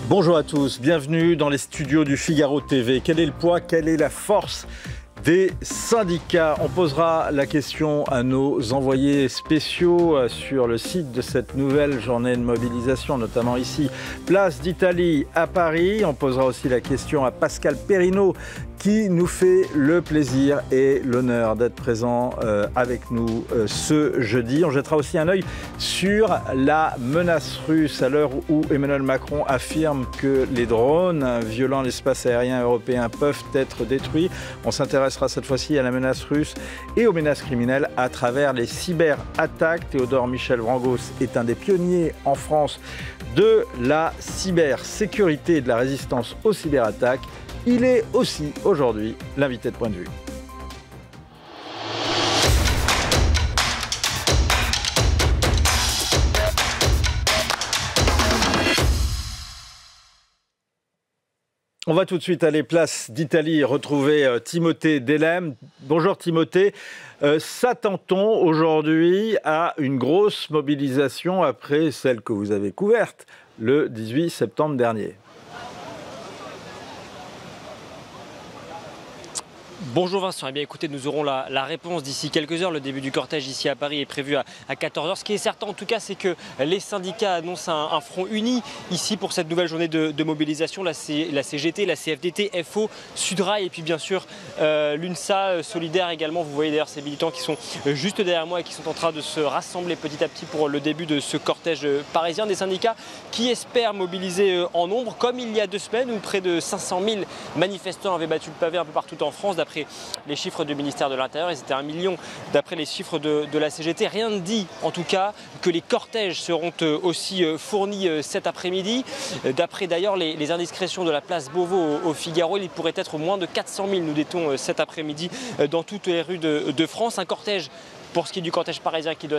Bonjour à tous, bienvenue dans les studios du Figaro TV. Quel est le poids, quelle est la force des syndicats? On posera la question à nos envoyés spéciaux sur le site de cette nouvelle journée de mobilisation, notamment ici, place d'Italie à Paris. On posera aussi la question à Pascal Perrineau, qui nous fait le plaisir et l'honneur d'être présent avec nous ce jeudi. On jettera aussi un œil sur la menace russe à l'heure où Emmanuel Macron affirme que les drones violant l'espace aérien européen peuvent être détruits. On s'intéressera cette fois-ci à la menace russe et aux menaces criminelles à travers les cyberattaques. Théodore Michel Vrangos est un des pionniers en France de la cybersécurité et de la résistance aux cyberattaques. Il est aussi aujourd'hui l'invité de Point de Vue. On va tout de suite aller place d'Italie retrouver Timothée Delem. Bonjour Timothée. S'attend-on aujourd'hui à une grosse mobilisation après celle que vous avez couverte le 18 septembre dernier ? Bonjour Vincent, eh bien écoutez, nous aurons la réponse d'ici quelques heures. Le début du cortège ici à Paris est prévu à 14h. Ce qui est certain en tout cas, c'est que les syndicats annoncent un front uni ici pour cette nouvelle journée de mobilisation. La CGT, la CFDT, FO, Sudrail et puis bien sûr l'UNSA, Solidaire également. Vous voyez d'ailleurs ces militants qui sont juste derrière moi et qui sont en train de se rassembler petit à petit pour le début de ce cortège parisien. Des syndicats qui espèrent mobiliser en nombre, comme il y a 2 semaines où près de 500 000 manifestants avaient battu le pavé un peu partout en France. D'après les chiffres du ministère de l'Intérieur, ils étaient 1 million d'après les chiffres de la CGT. Rien ne dit en tout cas que les cortèges seront aussi fournis cet après-midi. D'après d'ailleurs les indiscrétions de la place Beauvau au Figaro, il pourrait être moins de 400 000, nous dit-on, cet après-midi dans toutes les rues de France. Un cortège, pour ce qui est du cortège parisien qui doit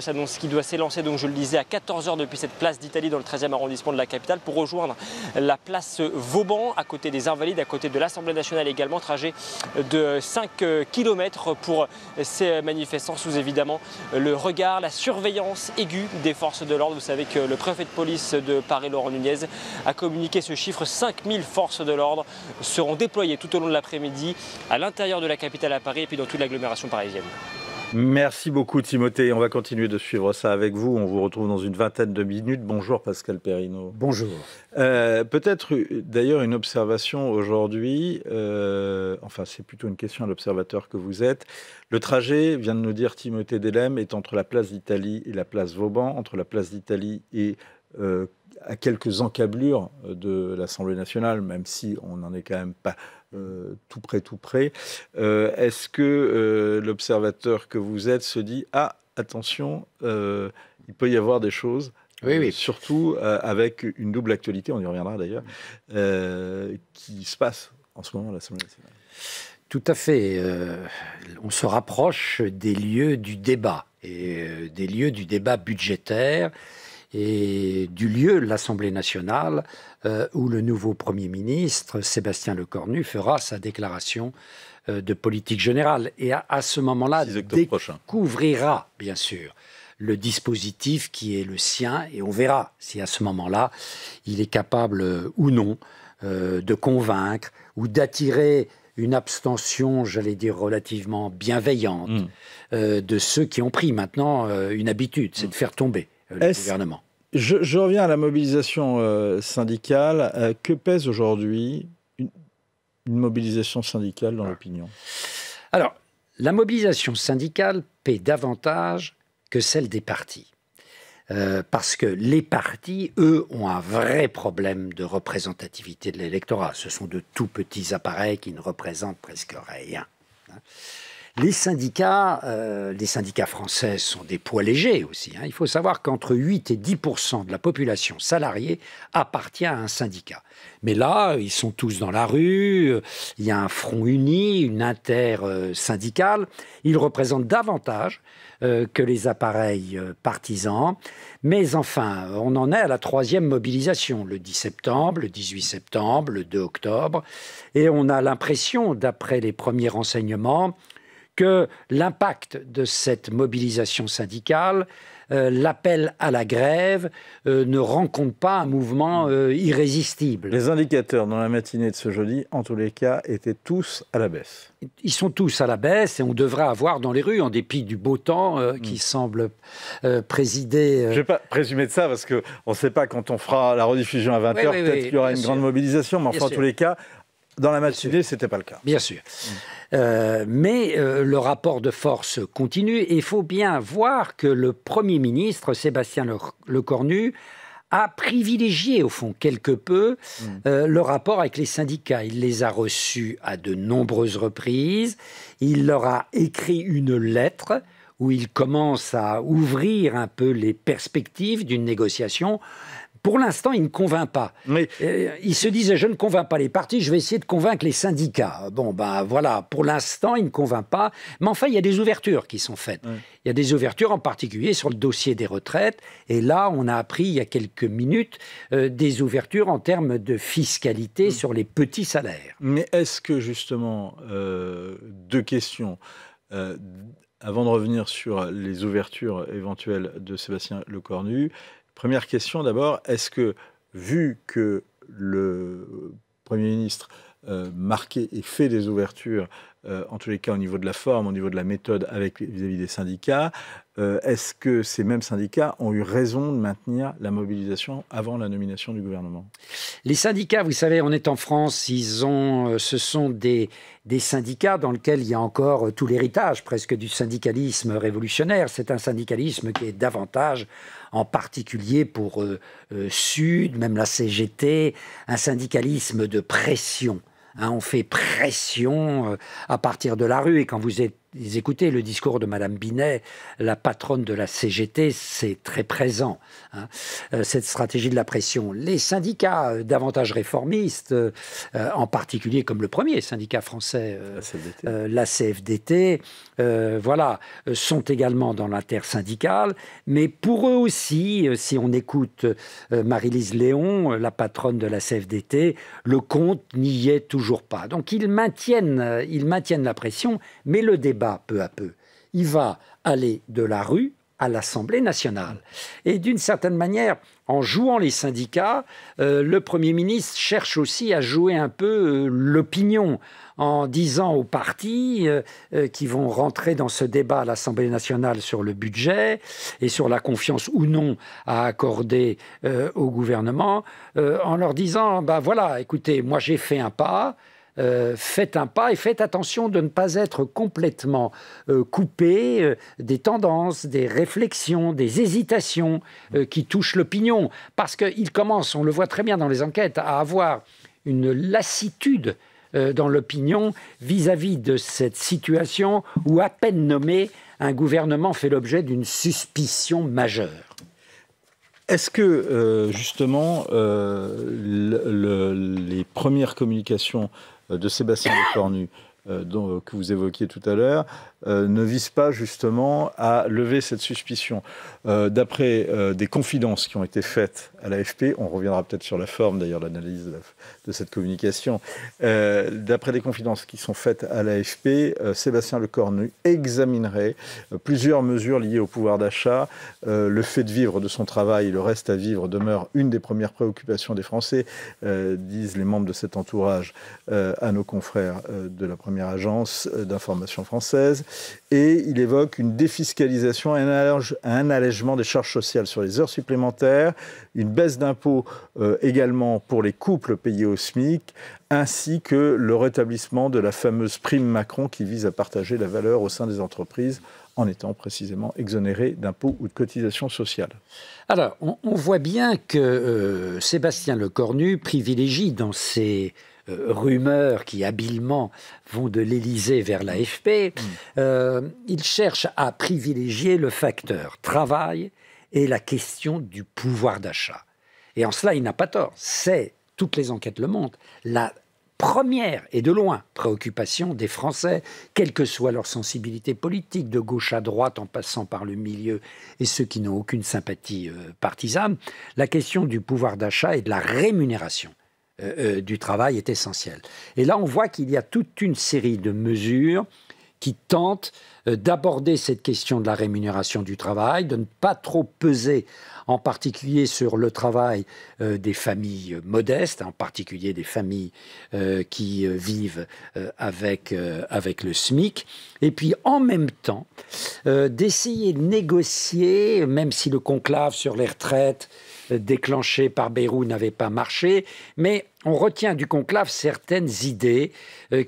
s'élancer, donc je le disais, à 14h depuis cette place d'Italie dans le 13e arrondissement de la capitale pour rejoindre la place Vauban à côté des Invalides, à côté de l'Assemblée nationale également. Trajet de 5 km pour ces manifestants sous évidemment le regard, la surveillance aiguë des forces de l'ordre. Vous savez que le préfet de police de Paris, Laurent Nunez, a communiqué ce chiffre. 5000 forces de l'ordre seront déployées tout au long de l'après-midi à l'intérieur de la capitale à Paris et puis dans toute l'agglomération parisienne. Merci beaucoup Timothée, on va continuer de suivre ça avec vous. On vous retrouve dans une vingtaine de minutes. Bonjour Pascal Perrineau. Bonjour. Peut-être d'ailleurs une observation aujourd'hui, enfin c'est plutôt une question à l'observateur que vous êtes. Le trajet, vient de nous dire Timothée Delem, est entre la place d'Italie et la place Vauban, entre la place d'Italie et à quelques encablures de l'Assemblée nationale, même si on n'en est quand même pas tout près. Est-ce que l'observateur que vous êtes se dit « Ah, attention, il peut y avoir des choses », oui. Surtout avec une double actualité, on y reviendra d'ailleurs, qui se passe en ce moment à l'Assemblée nationale. Tout à fait. On se rapproche des lieux du débat, et des lieux du débat budgétaire, et du lieu, l'Assemblée nationale, où le nouveau Premier ministre, Sébastien Lecornu, fera sa déclaration de politique générale. Et à ce moment-là, découvrira, bien sûr, le dispositif qui est le sien, et on verra si à ce moment-là, il est capable ou non de convaincre ou d'attirer une abstention, j'allais dire, relativement bienveillante de ceux qui ont pris maintenant une habitude, c'est de faire tomber le gouvernement. Je reviens à la mobilisation syndicale. Que pèse aujourd'hui une mobilisation syndicale dans l'opinion? Alors, la mobilisation syndicale paie davantage que celle des partis. Parce que les partis, eux, ont un vrai problème de représentativité de l'électorat. Ce sont de tout petits appareils qui ne représentent presque rien. Les syndicats français sont des poids légers aussi. Il faut savoir qu'entre 8 et 10% de la population salariée appartient à un syndicat. Mais là, ils sont tous dans la rue, il y a un front uni, une intersyndicale. Ils représentent davantage que les appareils partisans. Mais enfin, on en est à la 3e mobilisation, le 10 septembre, le 18 septembre, le 2 octobre. Et on a l'impression, d'après les premiers renseignements, que l'impact de cette mobilisation syndicale, l'appel à la grève, ne rencontre pas un mouvement irrésistible. Les indicateurs dans la matinée de ce jeudi, en tous les cas, étaient tous à la baisse. Ils sont tous à la baisse et on devrait avoir dans les rues, en dépit du beau temps qui semble présider... Je ne vais pas présumer de ça parce qu'on ne sait pas quand on fera la rediffusion à 20h, peut-être qu'il y aura une grande mobilisation, mais enfin, en tous les cas, dans la matinée, ce n'était pas le cas. Bien sûr. Mais le rapport de force continue et il faut bien voir que le Premier ministre, Sébastien Lecornu, a privilégié, au fond, quelque peu, le rapport avec les syndicats. Il les a reçus à de nombreuses reprises. Il leur a écrit une lettre où il commence à ouvrir un peu les perspectives d'une négociation. Pour l'instant, il ne convainc pas. Mais... il se disait, je ne convainc pas les partis, je vais essayer de convaincre les syndicats. Bon, ben voilà, pour l'instant, il ne convainc pas. Mais enfin, il y a des ouvertures qui sont faites. Il y a des ouvertures en particulier sur le dossier des retraites. Et là, on a appris il y a quelques minutes des ouvertures en termes de fiscalité sur les petits salaires. Mais est-ce que justement, deux questions... avant de revenir sur les ouvertures éventuelles de Sébastien Lecornu, première question d'abord, est-ce que, vu que le Premier ministre marquait et fait des ouvertures, en tous les cas au niveau de la forme, au niveau de la méthode vis-à-vis des syndicats, est-ce que ces mêmes syndicats ont eu raison de maintenir la mobilisation avant la nomination du gouvernement? Les syndicats, vous savez, on est en France, ce sont des syndicats dans lesquels il y a encore tout l'héritage presque du syndicalisme révolutionnaire. C'est un syndicalisme qui est davantage, en particulier pour Sud, même la CGT, un syndicalisme de pression. On fait pression à partir de la rue. Et quand vous écoutez le discours de Madame Binet, la patronne de la CGT, c'est très présent, cette stratégie de la pression. Les syndicats davantage réformistes, en particulier comme le premier syndicat français, la CFDT, voilà, sont également dans l'intersyndicale. Mais pour eux aussi, si on écoute Marie-Lise Léon, la patronne de la CFDT, le compte n'y est toujours pas. Donc ils maintiennent la pression, mais le débat, peu à peu, il va aller de la rue à l'Assemblée nationale. Et d'une certaine manière, en jouant les syndicats, le Premier ministre cherche aussi à jouer un peu l'opinion, en disant aux partis qui vont rentrer dans ce débat à l'Assemblée nationale sur le budget et sur la confiance ou non à accorder au gouvernement, en leur disant, ben voilà, écoutez, moi j'ai fait un pas, faites un pas et faites attention de ne pas être complètement coupé des tendances, des réflexions, des hésitations qui touchent l'opinion. Parce qu'il commence, on le voit très bien dans les enquêtes, à avoir une lassitude dans l'opinion vis-à-vis de cette situation où, à peine nommé, un gouvernement fait l'objet d'une suspicion majeure. Est-ce que, justement, les premières communications de Sébastien Lecornu, que vous évoquiez tout à l'heure, ne visent pas justement à lever cette suspicion? D'après des confidences qui ont été faites à l'AFP, on reviendra peut-être sur la forme d'ailleurs, l'analyse de cette communication, d'après des confidences qui sont faites à l'AFP, Sébastien Lecornu examinerait plusieurs mesures liées au pouvoir d'achat. Le fait de vivre de son travail, le reste à vivre demeure une des premières préoccupations des Français, disent les membres de cet entourage à nos confrères de la première agence d'information française. Et il évoque une défiscalisation et un allègement des charges sociales sur les heures supplémentaires, une baisse d'impôts également pour les couples payés au SMIC, ainsi que le rétablissement de la fameuse prime Macron qui vise à partager la valeur au sein des entreprises en étant précisément exonérés d'impôts ou de cotisations sociales. Alors, on voit bien que Sébastien Lecornu privilégie dans ses rumeurs qui habilement vont de l'Élysée vers l'AFP, il cherche à privilégier le facteur travail et la question du pouvoir d'achat. Et en cela, il n'a pas tort. C'est, toutes les enquêtes le montrent, la première et de loin préoccupation des Français, quelle que soit leur sensibilité politique, de gauche à droite en passant par le milieu et ceux qui n'ont aucune sympathie partisane, la question du pouvoir d'achat et de la rémunération du travail est essentielle. Et là, on voit qu'il y a toute une série de mesures qui tente d'aborder cette question de la rémunération du travail, de ne pas trop peser en particulier sur le travail des familles modestes, en particulier des familles qui vivent avec le SMIC, et puis en même temps d'essayer de négocier, même si le conclave sur les retraites déclenché par Bayrou n'avait pas marché, mais on retient du conclave certaines idées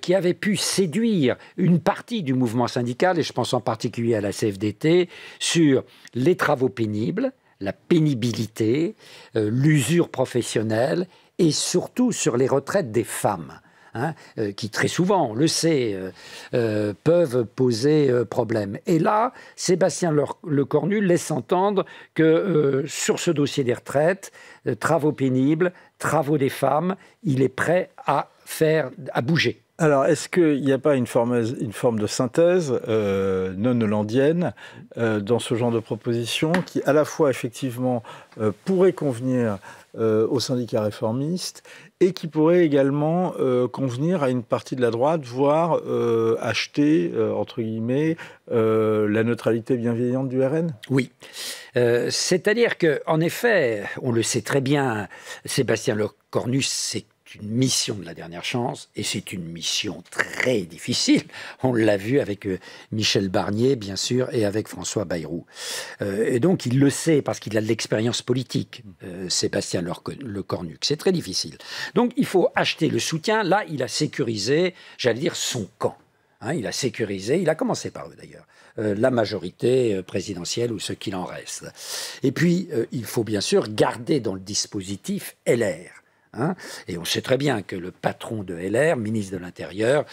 qui avaient pu séduire une partie du mouvement syndical, et je pense en particulier à la CFDT, sur les travaux pénibles, la pénibilité, l'usure professionnelle, et surtout sur les retraites des femmes. Qui très souvent, on le sait, peuvent poser problème. Et là, Sébastien Lecornu laisse entendre que sur ce dossier des retraites, travaux pénibles, travaux des femmes, il est prêt à bouger. Alors, est-ce qu'il n'y a pas une forme de synthèse non hollandienne dans ce genre de proposition qui, à la fois, effectivement, pourrait convenir aux syndicats réformistes et qui pourrait également convenir à une partie de la droite, voire acheter, entre guillemets, la neutralité bienveillante du RN? Oui. C'est-à-dire qu'en effet, on le sait très bien, Sébastien Lecornu, c'est une mission de la dernière chance, et c'est une mission très difficile. On l'a vu avec Michel Barnier, bien sûr, et avec François Bayrou. Et donc, il le sait, parce qu'il a de l'expérience politique, Sébastien Lecornu. C'est très difficile. Donc, il faut acheter le soutien. Là, il a sécurisé, j'allais dire, son camp. Il a sécurisé, il a commencé par eux d'ailleurs, la majorité présidentielle ou ce qu'il en reste. Et puis, il faut bien sûr garder dans le dispositif LR. Et on sait très bien que le patron de LR, ministre de l'Intérieur,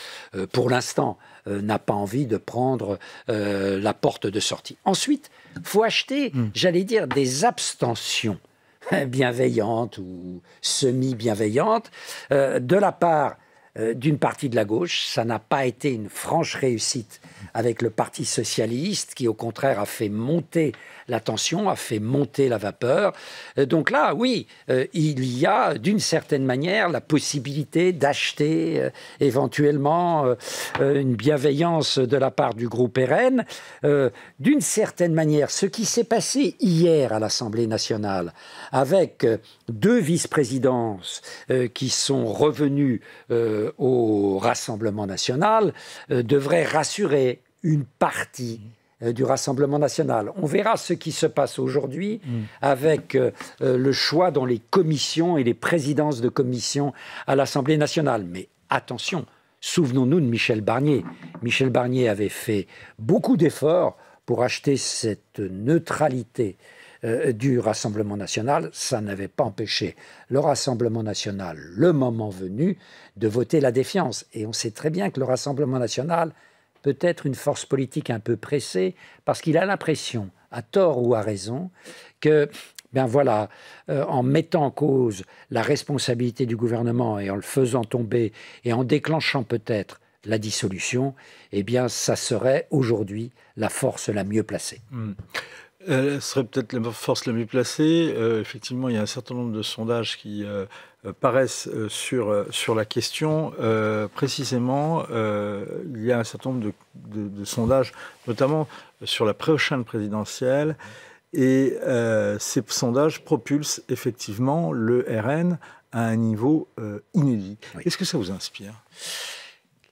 pour l'instant, n'a pas envie de prendre la porte de sortie. Ensuite, il faut acheter, j'allais dire, des abstentions bienveillantes ou semi-bienveillantes de la part d'une partie de la gauche. Ça n'a pas été une franche réussite avec le Parti socialiste qui, au contraire, a fait monter la tension, a fait monter la vapeur. Donc là, oui, il y a d'une certaine manière la possibilité d'acheter éventuellement une bienveillance de la part du groupe RN. D'une certaine manière, ce qui s'est passé hier à l'Assemblée nationale avec deux vice-présidences qui sont revenues au Rassemblement national devrait rassurer une partie du Rassemblement national. On verra ce qui se passe aujourd'hui avec le choix dans les commissions et les présidences de commissions à l'Assemblée nationale. Mais attention, souvenons-nous de Michel Barnier. Michel Barnier avait fait beaucoup d'efforts pour acheter cette neutralité du Rassemblement national. Ça n'avait pas empêché le Rassemblement national, le moment venu, de voter la défiance. Et on sait très bien que le Rassemblement national peut être une force politique un peu pressée, parce qu'il a l'impression, à tort ou à raison, que, en mettant en cause la responsabilité du gouvernement et en le faisant tomber et en déclenchant peut-être la dissolution, ça serait aujourd'hui la force la mieux placée. Elle serait peut-être la force la mieux placée. Effectivement, il y a un certain nombre de sondages qui paraissent sur la question. Précisément, il y a un certain nombre de sondages, notamment sur la prochaine présidentielle. Et ces sondages propulsent effectivement le RN à un niveau inédit. Oui. Qu'est-ce que ça vous inspire?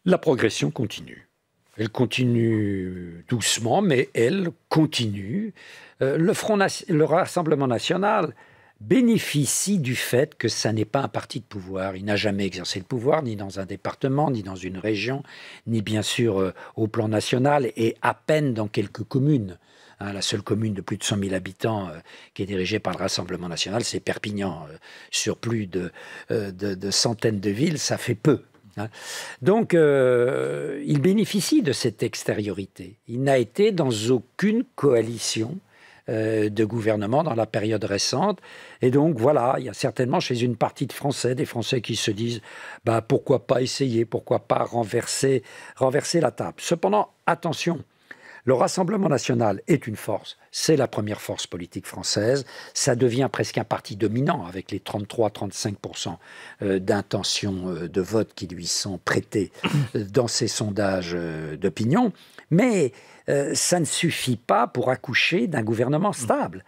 La progression continue. Elle continue doucement, mais elle continue. Le Rassemblement national bénéficie du fait que ça n'est pas un parti de pouvoir. Il n'a jamais exercé le pouvoir, ni dans un département, ni dans une région, ni bien sûr au plan national, et à peine dans quelques communes. La seule commune de plus de 100 000 habitants qui est dirigée par le Rassemblement national, c'est Perpignan. Sur plus de centaines de villes, ça fait peu. Donc, il bénéficie de cette extériorité. Il n'a été dans aucune coalition de gouvernement dans la période récente. Et donc, il y a certainement chez une partie de Français, des Français qui se disent pourquoi pas essayer, pourquoi pas renverser la table. Cependant, attention, Le Rassemblement national est une force, c'est la première force politique française, ça devient presque un parti dominant avec les 33-35% d'intentions de vote qui lui sont prêtées dans ces sondages d'opinion, mais ça ne suffit pas pour accoucher d'un gouvernement stable.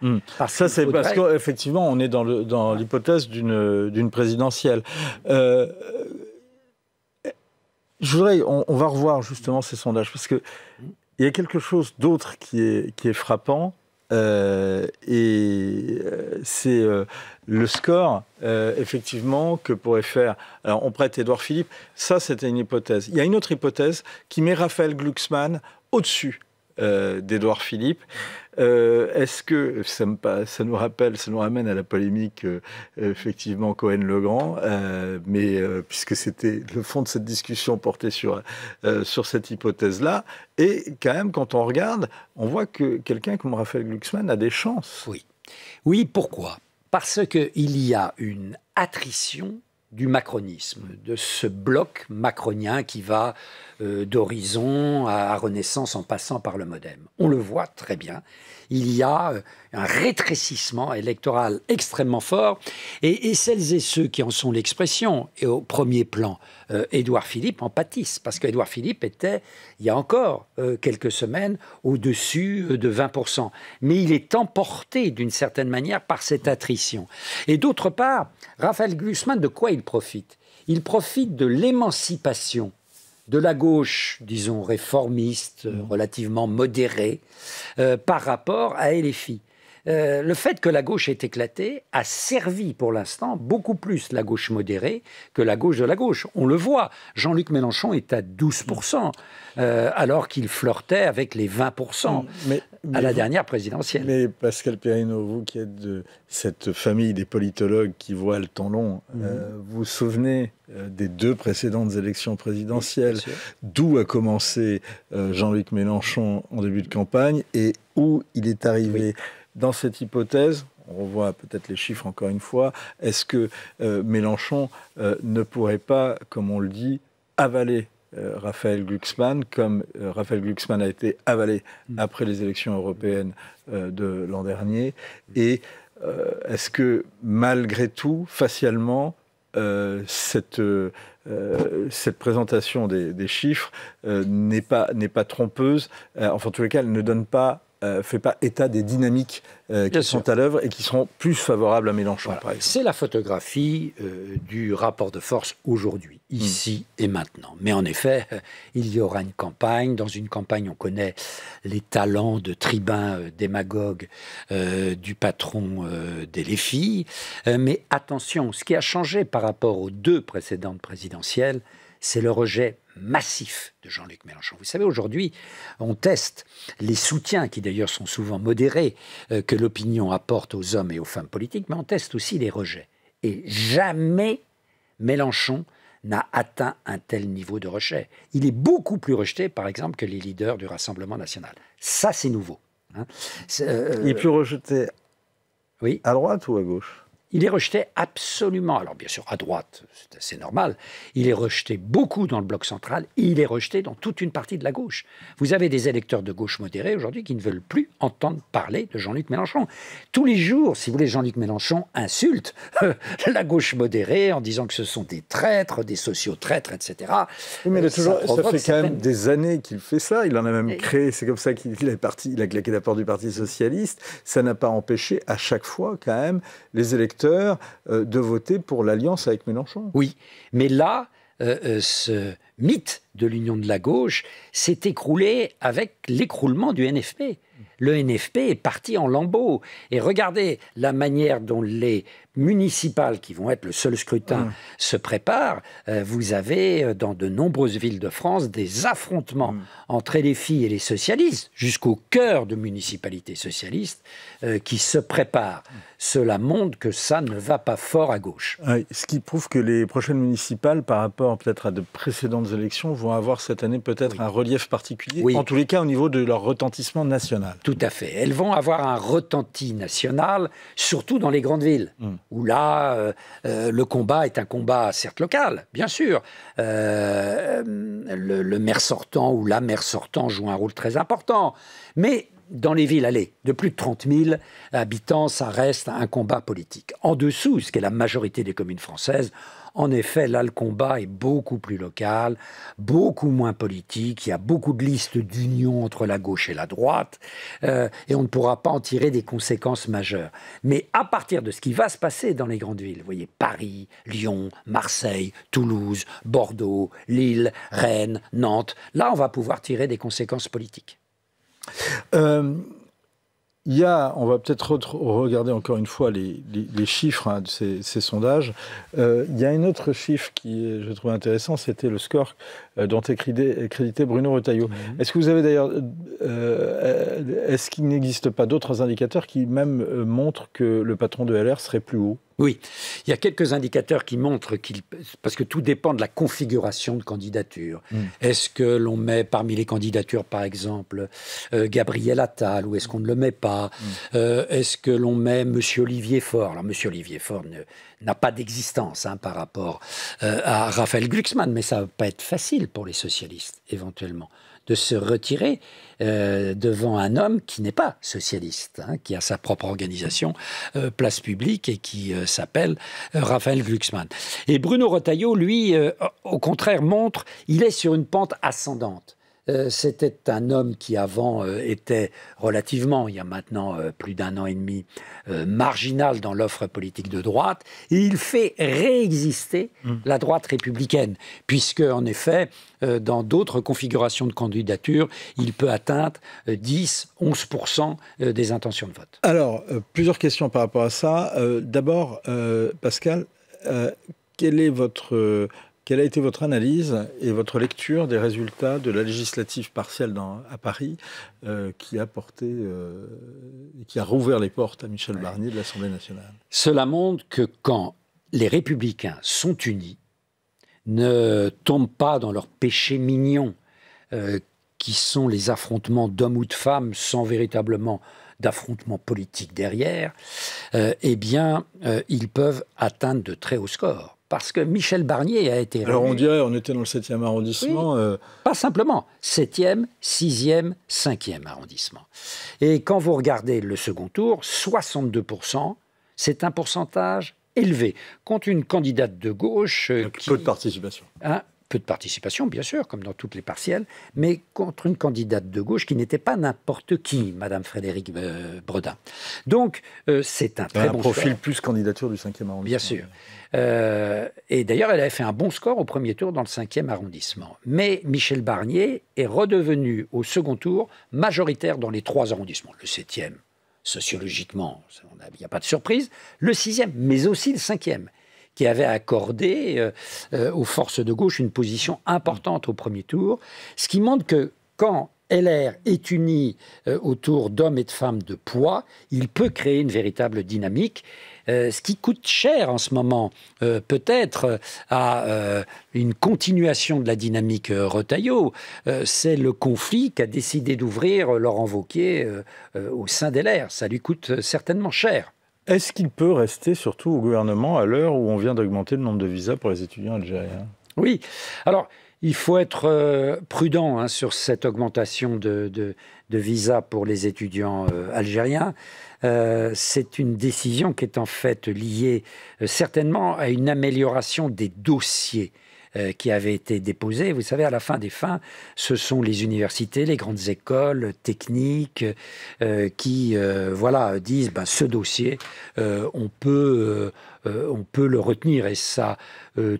Ça, c'est parce qu'effectivement, on est dans l'hypothèse d'une présidentielle. Je voudrais, on va revoir justement ces sondages, parce qu'il y a quelque chose d'autre qui est frappant, et c'est le score, effectivement, que pourrait faire... Alors, on prête Édouard Philippe, ça, c'était une hypothèse. Il y a une autre hypothèse qui met Raphaël Glucksmann au-dessus d'Édouard Philippe. Est-ce que ça nous ramène à la polémique effectivement Cohen-Legrand, mais puisque c'était le fond de cette discussion porté sur cette hypothèse-là, et quand même quand on regarde, on voit que quelqu'un comme Raphaël Glucksmann a des chances. Oui, pourquoi? Parce qu'il y a une attrition du macronisme, de ce bloc macronien qui va d'Horizon à Renaissance en passant par le Modem. On le voit très bien. Il y a un rétrécissement électoral extrêmement fort et celles et ceux qui en sont l'expression, et au premier plan, Édouard Philippe en pâtissent, parce qu'Édouard Philippe était, il y a encore quelques semaines, au-dessus de 20%. Mais il est emporté d'une certaine manière par cette attrition. Et d'autre part, Raphaël Glucksmann, de quoi il profite? Il profite de l'émancipation de la gauche, disons, réformiste, relativement modérée, par rapport à LFI. Le fait que la gauche ait éclaté a servi pour l'instant beaucoup plus la gauche modérée que la gauche de la gauche. On le voit, Jean-Luc Mélenchon est à 12%, alors qu'il flirtait avec les 20% à la dernière présidentielle. Mais Pascal Perrineau, vous qui êtes de cette famille des politologues qui voient le temps long, vous vous souvenez des 2 précédentes élections présidentielles, d'où a commencé Jean-Luc Mélenchon en début de campagne et où il est arrivé. Dans cette hypothèse, on revoit peut-être les chiffres encore une fois, est-ce que Mélenchon ne pourrait pas, comme on le dit, avaler Raphaël Glucksmann, comme Raphaël Glucksmann a été avalé après les élections européennes de l'an dernier? Et est-ce que, malgré tout, facialement, cette présentation des chiffres n'est pas trompeuse, enfin, en tous les cas, elle ne donne pas fait pas état des dynamiques qui sont à l'œuvre et qui seront plus favorables à Mélenchon, par exemple. C'est la photographie du rapport de force aujourd'hui, ici et maintenant. Mais en effet, il y aura une campagne. Dans une campagne, on connaît les talents de tribun démagogue du patron des LFI. Mais attention, ce qui a changé par rapport aux 2 précédentes présidentielles, c'est le rejet massif de Jean-Luc Mélenchon. Vous savez, aujourd'hui, on teste les soutiens, qui d'ailleurs sont souvent modérés, que l'opinion apporte aux hommes et aux femmes politiques, mais on teste aussi les rejets. Et jamais Mélenchon n'a atteint un tel niveau de rejet. Il est beaucoup plus rejeté, par exemple, que les leaders du Rassemblement national. Ça, c'est nouveau. Il est plus rejeté à droite ou à gauche? Il est rejeté absolument, alors bien sûr à droite, c'est assez normal, il est rejeté beaucoup dans le bloc central, et il est rejeté dans toute une partie de la gauche. Vous avez des électeurs de gauche modérés aujourd'hui qui ne veulent plus entendre parler de Jean-Luc Mélenchon. Tous les jours, si vous voulez, Jean-Luc Mélenchon insulte la gauche modérée en disant que ce sont des traîtres, des sociaux-traîtres, etc. Oui, mais ça fait quand même des années qu'il fait ça, il en a même créé, c'est comme ça qu'il a claqué la porte du Parti Socialiste, ça n'a pas empêché à chaque fois quand même les électeurs de voter pour l'alliance avec Mélenchon. Oui, mais là, ce mythe de l'union de la gauche s'est écroulé avec l'écroulement du NFP. Le NFP est parti en lambeaux. Et regardez la manière dont les municipales, qui vont être le seul scrutin, se préparent. Vous avez, dans de nombreuses villes de France, des affrontements entre les filles et les socialistes, jusqu'au cœur de municipalités socialistes, qui se préparent. Cela montre que ça ne va pas fort à gauche. Ce qui prouve que les prochaines municipales, par rapport peut-être à de précédentes élections, vont avoir cette année peut-être un relief particulier, en tous les cas au niveau de leur retentissement national. Tout à fait. Elles vont avoir un retenti national, surtout dans les grandes villes. où là, le combat est un combat certes local, bien sûr. Le maire sortant ou la maire sortant joue un rôle très important. Mais dans les villes, allez, de plus de 30 000 habitants, ça reste un combat politique. En dessous, ce qui est la majorité des communes françaises, en effet, là, le combat est beaucoup plus local, beaucoup moins politique. Il y a beaucoup de listes d'union entre la gauche et la droite, et on ne pourra pas en tirer des conséquences majeures. Mais à partir de ce qui va se passer dans les grandes villes, vous voyez, Paris, Lyon, Marseille, Toulouse, Bordeaux, Lille, Rennes, Nantes, là, on va pouvoir tirer des conséquences politiques. On va peut-être regarder encore une fois les chiffres de ces sondages. Il y a un autre chiffre qui, je trouve intéressant, c'était le score dont est crédité Bruno Retailleau. Est-ce que vous avez d'ailleurs, est-ce qu'il n'existe pas d'autres indicateurs qui même montrent que le patron de LR serait plus haut ? Oui, il y a quelques indicateurs qui montrent parce que tout dépend de la configuration de candidature. Est-ce que l'on met parmi les candidatures, par exemple, Gabriel Attal, ou est-ce qu'on ne le met pas Est-ce que l'on met M. Olivier Faure? Alors, M. Olivier Faure n'a pas d'existence par rapport à Raphaël Glucksmann, mais ça ne va pas être facile pour les socialistes, éventuellement, de se retirer devant un homme qui n'est pas socialiste, qui a sa propre organisation, Place Publique, et qui s'appelle Raphaël Glucksmann. Et Bruno Retailleau, lui, au contraire, il est sur une pente ascendante. C'était un homme qui avant était relativement, il y a maintenant plus d'un an et demi, marginal dans l'offre politique de droite, et il fait réexister la droite républicaine, puisque en effet, dans d'autres configurations de candidature, il peut atteindre 10-11% des intentions de vote. Alors, plusieurs questions par rapport à ça. D'abord, Pascal, quelle a été votre analyse et votre lecture des résultats de la législative partielle à Paris qui a rouvert les portes à Michel Barnier de l'Assemblée nationale? Cela montre que quand les Républicains sont unis, ne tombent pas dans leurs péchés mignons, qui sont les affrontements d'hommes ou de femmes sans véritablement d'affrontements politiques derrière, ils peuvent atteindre de très hauts scores. Parce que Michel Barnier a été... Alors on dirait, on était dans le 7e arrondissement. Oui, pas simplement. 7e, 6e, 5e arrondissement. Et quand vous regardez le second tour, 62%, c'est un pourcentage élevé. Contre une candidate de gauche... peu de participation. Peu de participation, bien sûr, comme dans toutes les partielles, mais contre une candidate de gauche qui n'était pas n'importe qui, Madame Frédérique Bredin. Donc, c'est un très bon profil score. plus candidature du 5e arrondissement. Bien sûr. Et d'ailleurs, elle avait fait un bon score au premier tour dans le 5e arrondissement. Mais Michel Barnier est redevenu au second tour majoritaire dans les 3 arrondissements. Le 7e, sociologiquement, il n'y a pas de surprise. Le 6e, mais aussi le 5e. Qui avait accordé aux forces de gauche une position importante au premier tour, ce qui montre que quand LR est uni autour d'hommes et de femmes de poids, il peut créer une véritable dynamique. Ce qui coûte cher en ce moment, peut-être à une continuation de la dynamique Retailleau, c'est le conflit qu'a décidé d'ouvrir Laurent Wauquiez au sein d'LR. Ça lui coûte certainement cher. Est-ce qu'il peut rester surtout au gouvernement à l'heure où on vient d'augmenter le nombre de visas pour les étudiants algériens? Oui. Alors, il faut être prudent sur cette augmentation de visas pour les étudiants algériens. C'est une décision qui est en fait liée certainement à une amélioration des dossiers qui avaient été déposés. Vous savez, à la fin des fins, ce sont les universités, les grandes écoles techniques qui disent ce dossier, on peut le retenir. Et ça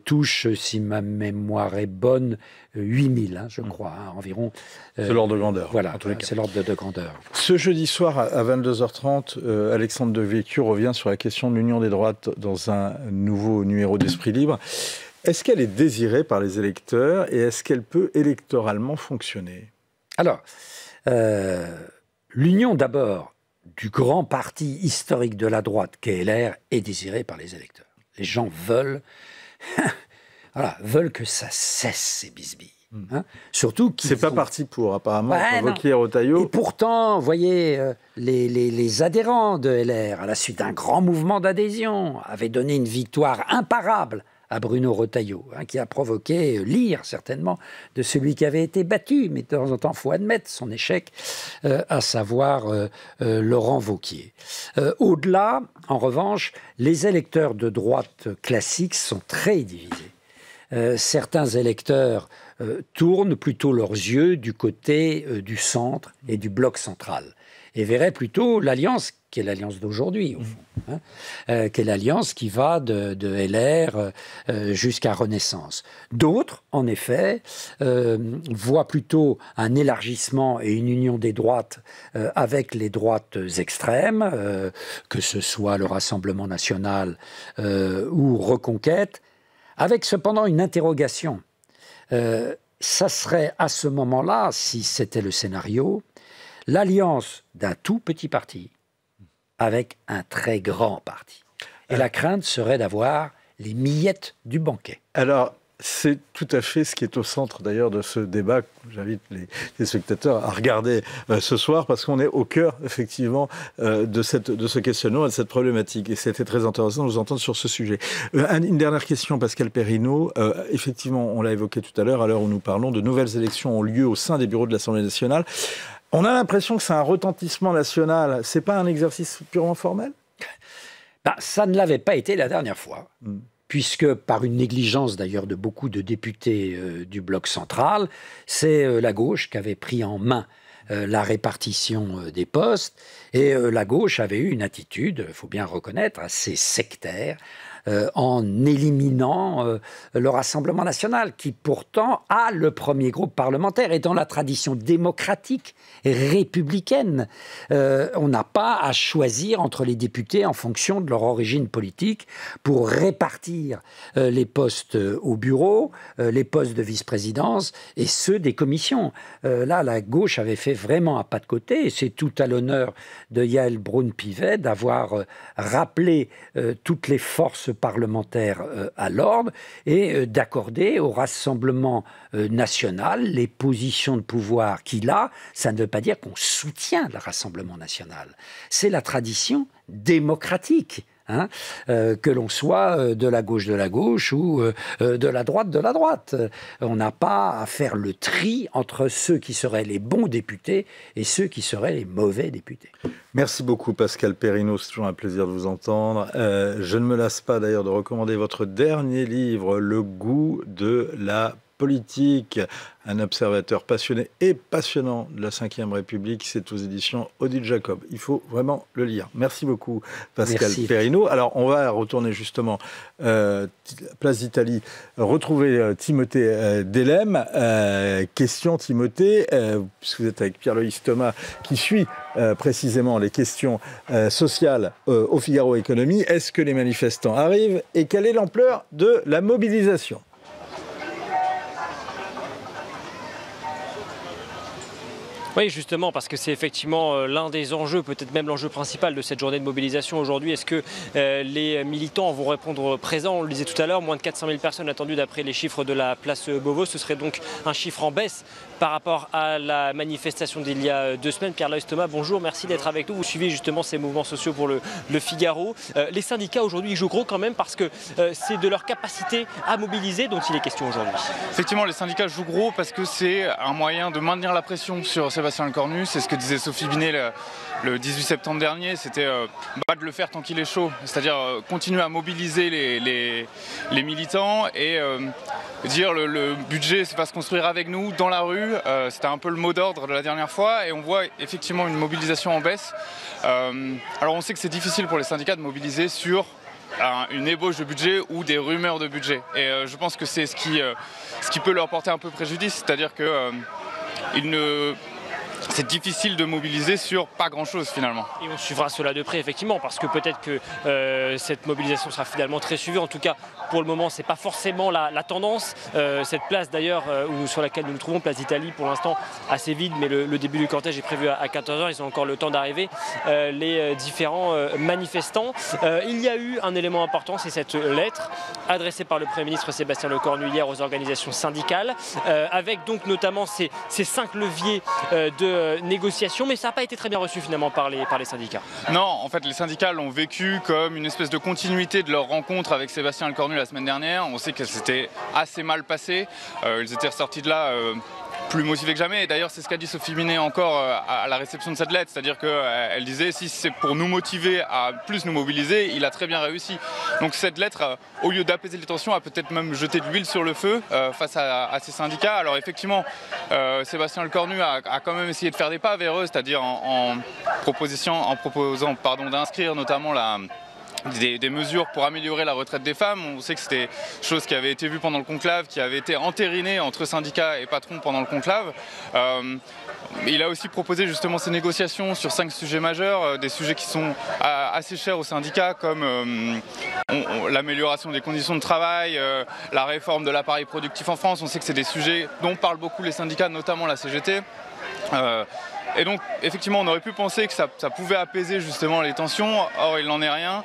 touche, si ma mémoire est bonne, 8000, je crois, environ. C'est l'ordre de grandeur. Voilà, c'est l'ordre de grandeur. Ce jeudi soir, à 22h30, Alexandre Devecchio revient sur la question de l'union des droites dans un nouveau numéro d'Esprit Libre. Est-ce qu'elle est désirée par les électeurs et est-ce qu'elle peut électoralement fonctionner? Alors, l'union d'abord du grand parti historique de la droite qu'est LR est désirée par les électeurs. Les gens veulent que ça cesse ces bisbilles. Hein, surtout c'est pas parti pour, apparemment, provoquer Retailleau. Et pourtant, vous voyez, les adhérents de LR, à la suite d'un grand mouvement d'adhésion, avaient donné une victoire imparable à Bruno Retailleau, hein, qui a provoqué l'ire, certainement, de celui qui avait été battu. Mais de temps en temps, il faut admettre son échec, à savoir Laurent Wauquiez. Au-delà, en revanche, les électeurs de droite classique sont très divisés. Certains électeurs tournent plutôt leurs yeux du côté du centre et du bloc central et verraient plutôt l'alliance, qui est l'alliance d'aujourd'hui, au fond, hein, qui est l'alliance qui va de LR jusqu'à Renaissance. D'autres, en effet, voient plutôt un élargissement et une union des droites avec les droites extrêmes, que ce soit le Rassemblement national ou Reconquête, avec cependant une interrogation. Ça serait à ce moment-là, si c'était le scénario, l'alliance d'un tout petit parti avec un très grand parti. Et la crainte serait d'avoir les miettes du banquet. Alors, c'est tout à fait ce qui est au centre d'ailleurs de ce débat que j'invite les spectateurs à regarder ce soir, parce qu'on est au cœur effectivement de ce questionnement et de cette problématique. Et c'était très intéressant de vous entendre sur ce sujet. Une dernière question, Pascal Perrineau. Effectivement, on l'a évoqué tout à l'heure où nous parlons, de nouvelles élections ont lieu au sein des bureaux de l'Assemblée nationale. On a l'impression que c'est un retentissement national. C'est pas un exercice purement formel ? Ça ne l'avait pas été la dernière fois. Puisque par une négligence d'ailleurs de beaucoup de députés du bloc central, c'est la gauche qui avait pris en main la répartition des postes, et la gauche avait eu une attitude, il faut bien reconnaître, assez sectaire, en éliminant le Rassemblement national, qui pourtant a le premier groupe parlementaire. Et dans la tradition démocratique et républicaine, on n'a pas à choisir entre les députés en fonction de leur origine politique pour répartir les postes au bureau, les postes de vice-présidence et ceux des commissions. Là, la gauche avait fait vraiment un pas de côté, et c'est tout à l'honneur de Yaël Braun-Pivet d'avoir rappelé toutes les forces parlementaires à l'ordre et d'accorder au Rassemblement national les positions de pouvoir qu'il a. Ça ne veut pas dire qu'on soutient le Rassemblement national. C'est la tradition démocratique. Hein, que l'on soit de la gauche ou de la droite. On n'a pas à faire le tri entre ceux qui seraient les bons députés et ceux qui seraient les mauvais députés. Merci beaucoup Pascal Perrineau, c'est toujours un plaisir de vous entendre. Je ne me lasse pas d'ailleurs de recommander votre dernier livre, Le goût de la politique, un observateur passionné et passionnant de la Ve République. C'est aux éditions Odile Jacob. Il faut vraiment le lire. Merci beaucoup, Pascal Perrineau. Alors, on va retourner justement place d'Italie, retrouver Timothée Delem. Question, Timothée, puisque vous êtes avec Pierre-Loïs Thomas, qui suit précisément les questions sociales au Figaro Économie. Est-ce que les manifestants arrivent et quelle est l'ampleur de la mobilisation ? Oui, justement, parce que c'est effectivement l'un des enjeux, peut-être même l'enjeu principal de cette journée de mobilisation aujourd'hui. Est-ce que les militants vont répondre présents? On le disait tout à l'heure, moins de 400 000 personnes attendues d'après les chiffres de la place Beauvau. Ce serait donc un chiffre en baisse par rapport à la manifestation d'il y a 2 semaines. Pierre-Loïs Thomas, bonjour, merci d'être avec nous. Vous suivez justement ces mouvements sociaux pour le Figaro. Les syndicats aujourd'hui jouent gros quand même parce que c'est de leur capacité à mobiliser dont il est question aujourd'hui. Effectivement, les syndicats jouent gros parce que c'est un moyen de maintenir la pression sur Sébastien Lecornu. C'est ce que disait Sophie Binet le 18 septembre dernier. C'était de le faire tant qu'il est chaud. C'est-à-dire continuer à mobiliser les militants et dire le budget va se construire avec nous dans la rue. C'était un peu le mot d'ordre de la dernière fois et on voit effectivement une mobilisation en baisse. Alors on sait que c'est difficile pour les syndicats de mobiliser sur une ébauche de budget ou des rumeurs de budget. Et je pense que c'est ce qui peut leur porter un peu préjudice, c'est-à-dire que c'est difficile de mobiliser sur pas grand-chose finalement. Et on suivra cela de près effectivement, parce que peut-être que cette mobilisation sera finalement très suivie. En tout cas, pour le moment, c'est pas forcément la tendance. Cette place d'ailleurs sur laquelle nous nous trouvons, place d'Italie, pour l'instant assez vide, mais le début du cortège est prévu à 14h. Ils ont encore le temps d'arriver, les différents manifestants. Il y a eu un élément important, c'est cette lettre adressée par le Premier ministre Sébastien Lecornu hier aux organisations syndicales, avec donc notamment ces 5 leviers de négociation, mais ça n'a pas été très bien reçu finalement par les syndicats. Non, en fait les syndicats l'ont vécu comme une espèce de continuité de leur rencontre avec Sébastien Lecornu la semaine dernière. On sait que c'était assez mal passé, ils étaient ressortis de là plus motivés que jamais. Et d'ailleurs, c'est ce qu'a dit Sophie Binet encore à la réception de cette lettre. C'est-à-dire qu'elle disait, si c'est pour nous motiver à plus nous mobiliser, il a très bien réussi. Donc cette lettre, au lieu d'apaiser les tensions, a peut-être même jeté de l'huile sur le feu face à ces syndicats. Alors effectivement, Sébastien Lecornu a quand même essayé de faire des pas vers eux, c'est-à-dire en proposant d'inscrire notamment des mesures pour améliorer la retraite des femmes. On sait que c'était chose qui avait été vue pendant le conclave, qui avait été entérinée entre syndicats et patrons pendant le conclave. Il a aussi proposé justement ces négociations sur 5 sujets majeurs, des sujets qui sont assez chers aux syndicats, comme l'amélioration des conditions de travail, la réforme de l'appareil productif en France. On sait que c'est des sujets dont parlent beaucoup les syndicats, notamment la CGT. Et donc, effectivement, on aurait pu penser que ça pouvait apaiser justement les tensions. Or, il n'en est rien.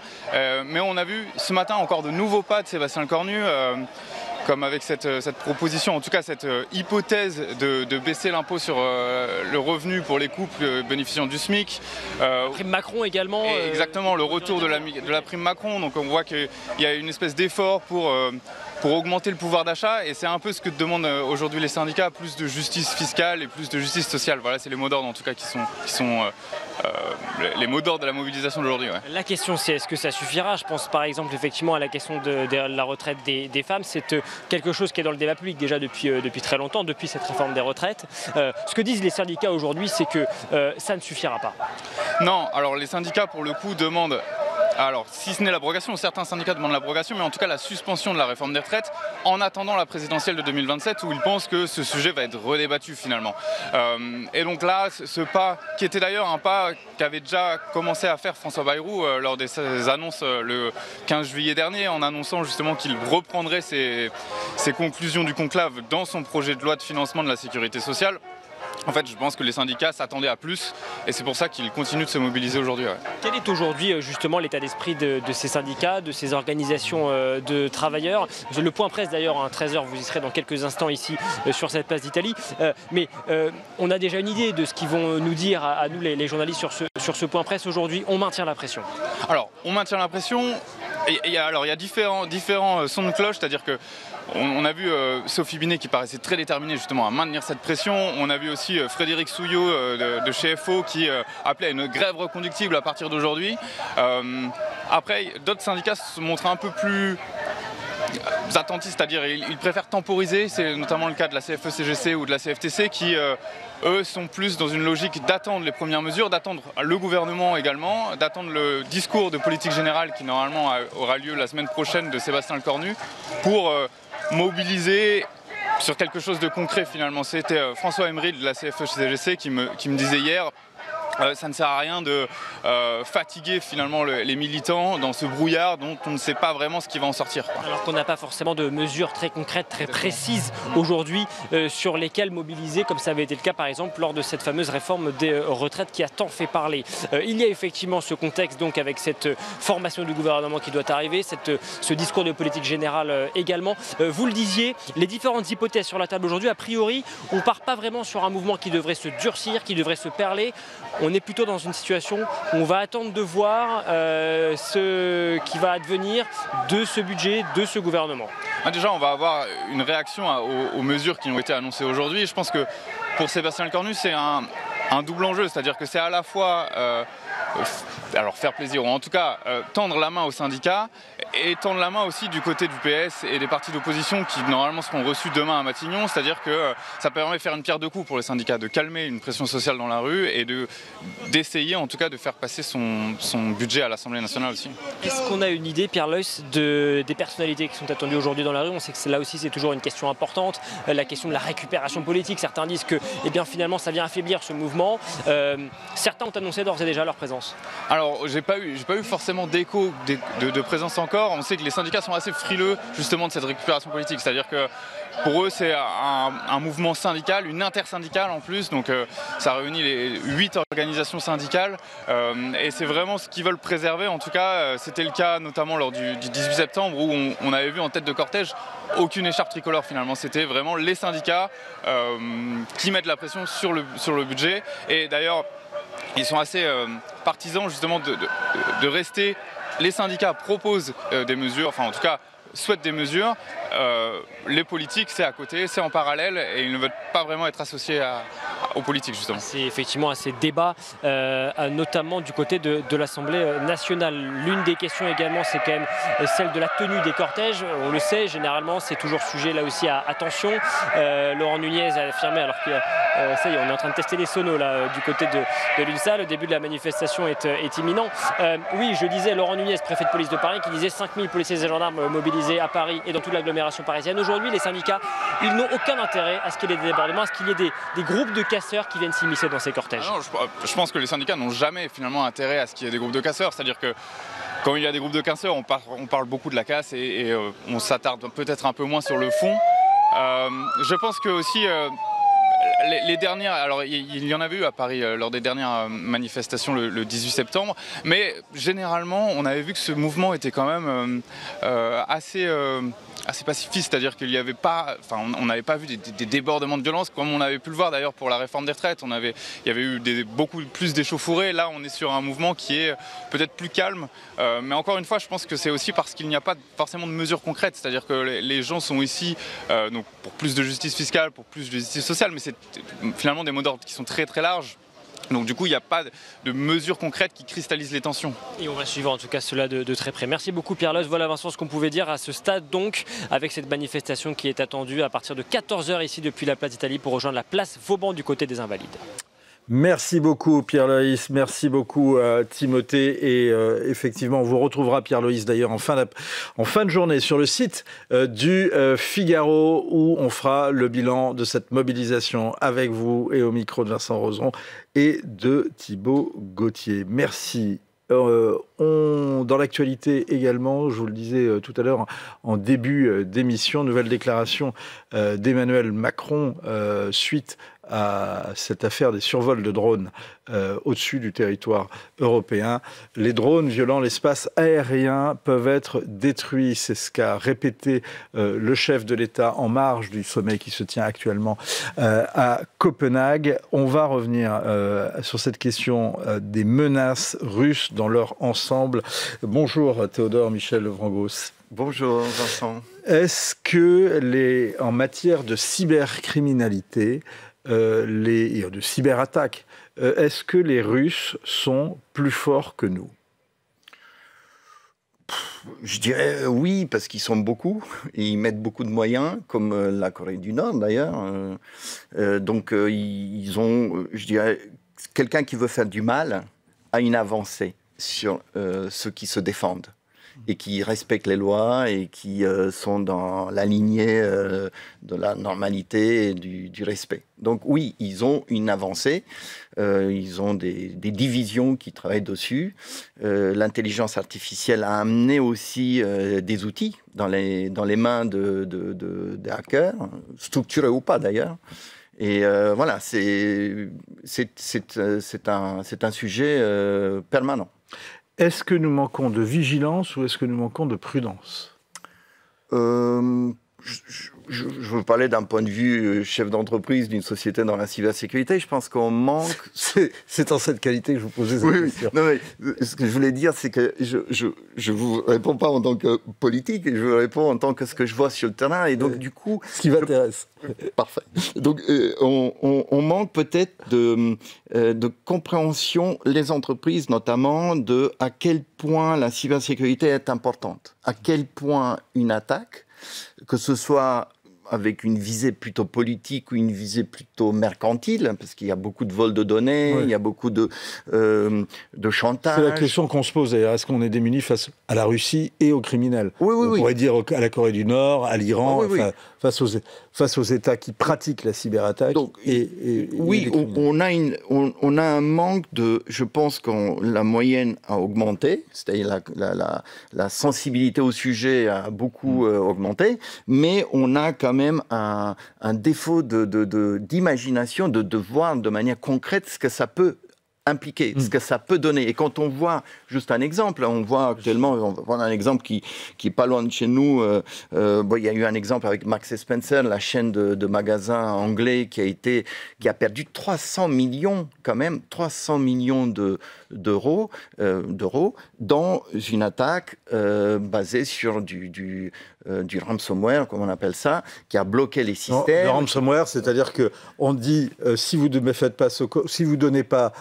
Mais on a vu ce matin encore de nouveaux pas de Sébastien Lecornu, comme avec cette proposition, en tout cas cette hypothèse de baisser l'impôt sur le revenu pour les couples bénéficiant du SMIC. Prime Macron également. Exactement, le retour de la prime Macron. Donc on voit qu'il y a une espèce d'effort pour augmenter le pouvoir d'achat, et c'est un peu ce que demandent aujourd'hui les syndicats, plus de justice fiscale et plus de justice sociale. Voilà, c'est les mots d'ordre en tout cas qui sont les mots d'ordre de la mobilisation d'aujourd'hui. Ouais. La question c'est est-ce que ça suffira? Je pense par exemple effectivement à la question de la retraite des femmes. C'est quelque chose qui est dans le débat public déjà depuis très longtemps, depuis cette réforme des retraites. Ce que disent les syndicats aujourd'hui, c'est que ça ne suffira pas. Non, alors les syndicats pour le coup demandent, alors si ce n'est l'abrogation, certains syndicats demandent l'abrogation, mais en tout cas la suspension de la réforme des retraites en attendant la présidentielle de 2027 où ils pensent que ce sujet va être redébattu finalement. Et donc là, ce pas, qui était d'ailleurs un pas qu'avait déjà commencé à faire François Bayrou lors des annonces le 15 juillet dernier, en annonçant justement qu'il reprendrait ses conclusions du conclave dans son projet de loi de financement de la sécurité sociale. En fait, je pense que les syndicats s'attendaient à plus et c'est pour ça qu'ils continuent de se mobiliser aujourd'hui. Ouais. Quel est aujourd'hui justement l'état d'esprit de ces syndicats, de ces organisations de travailleurs? Le point presse d'ailleurs à 13h, vous y serez dans quelques instants ici sur cette place d'Italie. Mais on a déjà une idée de ce qu'ils vont nous dire à nous les journalistes sur ce point presse aujourd'hui. On maintient la pression. Alors, on maintient la pression. Il y a différents sons de cloche, c'est-à-dire que on a vu Sophie Binet qui paraissait très déterminée justement à maintenir cette pression. On a vu aussi Frédéric Souillot de chez FO qui appelait à une grève reconductible à partir d'aujourd'hui. Après, d'autres syndicats se montrent un peu plus attentistes, c'est-à-dire ils préfèrent temporiser. C'est notamment le cas de la CFE-CGC ou de la CFTC qui, eux, sont plus dans une logique d'attendre les premières mesures, d'attendre le gouvernement également, d'attendre le discours de politique générale qui normalement aura lieu la semaine prochaine de Sébastien Lecornu pour mobiliser sur quelque chose de concret finalement. C'était François Emery de la CFE-CGC qui me disait hier ça ne sert à rien de fatiguer finalement les militants dans ce brouillard dont on ne sait pas vraiment ce qui va en sortir. Quoi. Alors qu'on n'a pas forcément de mesures très concrètes, très précises aujourd'hui sur lesquelles mobiliser, comme ça avait été le cas par exemple lors de cette fameuse réforme des retraites qui a tant fait parler. Il y a effectivement ce contexte donc avec cette formation du gouvernement qui doit arriver, ce discours de politique générale également. Vous le disiez, les différentes hypothèses sur la table aujourd'hui, a priori, on ne part pas vraiment sur un mouvement qui devrait se durcir, qui devrait se perler. On est plutôt dans une situation où on va attendre de voir ce qui va advenir de ce budget, de ce gouvernement. Déjà, on va avoir une réaction aux mesures qui ont été annoncées aujourd'hui. Je pense que pour Sébastien Lecornu, c'est un double enjeu, c'est-à-dire que c'est à la fois alors faire plaisir, ou en tout cas tendre la main aux syndicats et tendre la main aussi du côté du PS et des partis d'opposition qui normalement seront reçus demain à Matignon, c'est-à-dire que ça permet de faire une pierre deux coups pour les syndicats, de calmer une pression sociale dans la rue et d'essayer en tout cas de faire passer son budget à l'Assemblée nationale aussi. Est-ce qu'on a une idée, Pierre Leuss, des personnalités qui sont attendues aujourd'hui dans la rue? On sait que là aussi c'est toujours une question importante, la question de la récupération politique. Certains disent que finalement ça vient affaiblir ce mouvement. Certains ont annoncé d'ores et déjà leur présence. Alors j'ai pas eu forcément d'écho de présence encore. tricolore, on sait que les syndicats sont assez frileux justement de cette récupération politique. C'est-à-dire que pour eux, c'est un mouvement syndical, une intersyndicale en plus, donc ça réunit les 8 organisations syndicales et c'est vraiment ce qu'ils veulent préserver. En tout cas, c'était le cas notamment lors du 18 septembre où on avait vu en tête de cortège aucune écharpe tricolore finalement. C'était vraiment les syndicats qui mettent la pression sur le budget. Et d'ailleurs, ils sont assez partisans justement de rester. Les syndicats proposent des mesures, enfin en tout cas souhaitent des mesures. Les politiques, c'est à côté, c'est en parallèle et ils ne veulent pas vraiment être associés aux politiques justement. C'est effectivement à ces débats, notamment du côté de l'Assemblée nationale. L'une des questions également, c'est quand même celle de la tenue des cortèges. On le sait, généralement, c'est toujours sujet là aussi à attention. Laurent Nunez a affirmé, alors que ça y est, on est en train de tester les sonos là, du côté de l'UNSA, le début de la manifestation est imminent. Oui, je disais, Laurent Nunez, préfet de police de Paris, qui disait 5000 policiers et gendarmes mobilisés à Paris et dans toute l'agglomération parisienne. Aujourd'hui, les syndicats, ils n'ont aucun intérêt à ce qu'il y ait des débordements, à ce qu'il y ait des groupes de casseurs qui viennent s'immiscer dans ces cortèges. Ah non, je pense que les syndicats n'ont jamais finalement intérêt à ce qu'il y ait des groupes de casseurs. C'est-à-dire que quand il y a des groupes de casseurs, on parle beaucoup de la casse et on s'attarde peut-être un peu moins sur le fond. Je pense que aussi les dernières, alors il y en avait eu à Paris lors des dernières manifestations le 18 septembre, mais généralement on avait vu que ce mouvement était quand même assez pacifiste, c'est-à-dire qu'il n'y avait pas, enfin on n'avait pas vu des débordements de violence comme on avait pu le voir d'ailleurs pour la réforme des retraites. Il y avait eu beaucoup plus d'échauffourées. Là on est sur un mouvement qui est peut-être plus calme, mais encore une fois je pense que c'est aussi parce qu'il n'y a pas forcément de mesures concrètes, c'est-à-dire que les gens sont ici donc pour plus de justice fiscale, pour plus de justice sociale, mais c'est finalement des mots d'ordre qui sont très très larges. Donc du coup, il n'y a pas de mesures concrètes qui cristallisent les tensions. Et on va suivre en tout cas cela de très près. Merci beaucoup Pierre Loes. Voilà Vincent ce qu'on pouvait dire à ce stade donc, avec cette manifestation qui est attendue à partir de 14 h ici depuis la place d'Italie pour rejoindre la place Vauban du côté des Invalides. Merci beaucoup Pierre Loïs, merci beaucoup Timothée et effectivement on vous retrouvera Pierre Loïs d'ailleurs en fin de journée sur le site du Figaro où on fera le bilan de cette mobilisation avec vous et au micro de Vincent Roseron et de Thibaut Gauthier. Merci. Dans l'actualité également, je vous le disais tout à l'heure en début d'émission, nouvelle déclaration d'Emmanuel Macron suite à cette affaire des survols de drones au-dessus du territoire européen. Les drones violant l'espace aérien peuvent être détruits. C'est ce qu'a répété le chef de l'État en marge du sommet qui se tient actuellement à Copenhague. On va revenir sur cette question des menaces russes dans leur ensemble. Bonjour Théodore Michel Vrangos. Bonjour Vincent. Est-ce que en matière de cybercriminalité, de cyberattaques, est-ce que les Russes sont plus forts que nous ? Je dirais oui, parce qu'ils sont beaucoup, et ils mettent beaucoup de moyens, comme la Corée du Nord d'ailleurs. Donc ils ont, je dirais, quelqu'un qui veut faire du mal a une avancée sur ceux qui se défendent et qui respectent les lois et qui sont dans la lignée de la normalité et du respect. Donc oui, ils ont une avancée, ils ont des divisions qui travaillent dessus. L'intelligence artificielle a amené aussi des outils dans les mains des hackers, structurés ou pas d'ailleurs. Et voilà, c'est un sujet permanent. Est-ce que nous manquons de vigilance ou est-ce que nous manquons de prudence ? Je veux parler d'un point de vue chef d'entreprise d'une société dans la cybersécurité. Je pense qu'on manque... C'est en cette qualité que je vous posais cette question. Non, mais ce que je voulais dire, c'est que je ne vous réponds pas en tant que politique, je vous réponds en tant que ce que je vois sur le terrain. Et donc, du coup... Ce qui m'intéresse. Parfait. Donc, on manque peut-être de compréhension, les entreprises notamment, de à quel point la cybersécurité est importante. À quel point une attaque, que ce soit avec une visée plutôt politique ou une visée plutôt mercantile, parce qu'il y a beaucoup de vols de données, il y a beaucoup de chantage. C'est la question qu'on se pose d'ailleurs. Est-ce qu'on est démunis face à la Russie et aux criminels? On pourrait dire à la Corée du Nord, à l'Iran, face aux États qui pratiquent la cyberattaque. Donc, on a un manque de... Je pense que la moyenne a augmenté, c'est-à-dire la sensibilité au sujet a beaucoup augmenté, mais on a quand même un défaut d'imagination, de voir de manière concrète ce que ça peut impliquer, ce que ça peut donner. Et quand on voit, juste un exemple, on voit actuellement, on va prendre un exemple qui est pas loin de chez nous, il y a eu un exemple avec Marks & Spencer, la chaîne de magasins anglais qui a perdu 300 millions quand même, 300 millions d'euros dans une attaque basée sur du ransomware, comme on appelle ça, qui a bloqué les systèmes. Le ransomware, c'est-à-dire que on dit si vous ne donnez pas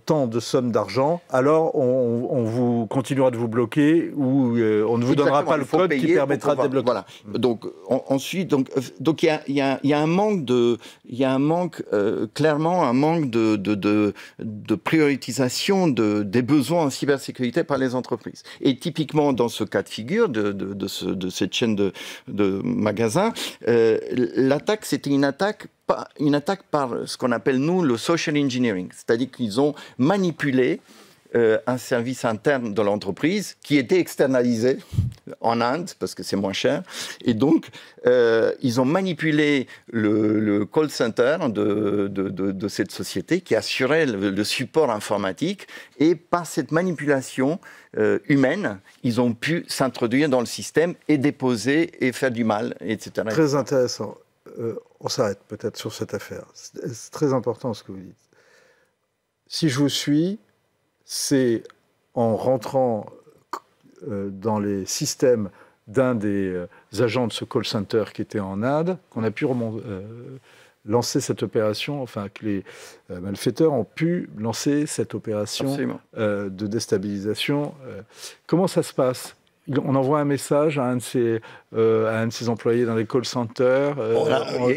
tant de sommes d'argent, alors on vous continuera de vous bloquer ou on ne vous donnera pas le code qui permettra de débloquer. Voilà. Donc ensuite, il y a un manque, clairement un manque de priorisation des besoins en cybersécurité par les entreprises. Et typiquement dans ce cas de figure de cette chaîne de magasins, l'attaque, c'était une attaque par ce qu'on appelle, nous, le social engineering. C'est-à-dire qu'ils ont manipulé un service interne de l'entreprise qui était externalisé en Inde, parce que c'est moins cher. Et donc, ils ont manipulé le call center de cette société qui assurait le support informatique. Et par cette manipulation humaine, ils ont pu s'introduire dans le système et déposer et faire du mal, etc. Très intéressant. On s'arrête peut-être sur cette affaire. C'est très important ce que vous dites. Si je vous suis, c'est en rentrant dans les systèmes d'un des agents de ce call center qui était en Inde qu'on a pu lancer cette opération, enfin que les malfaiteurs ont pu lancer cette opération de déstabilisation. Comment ça se passe ? On envoie un message à un de ses employés dans les call centers.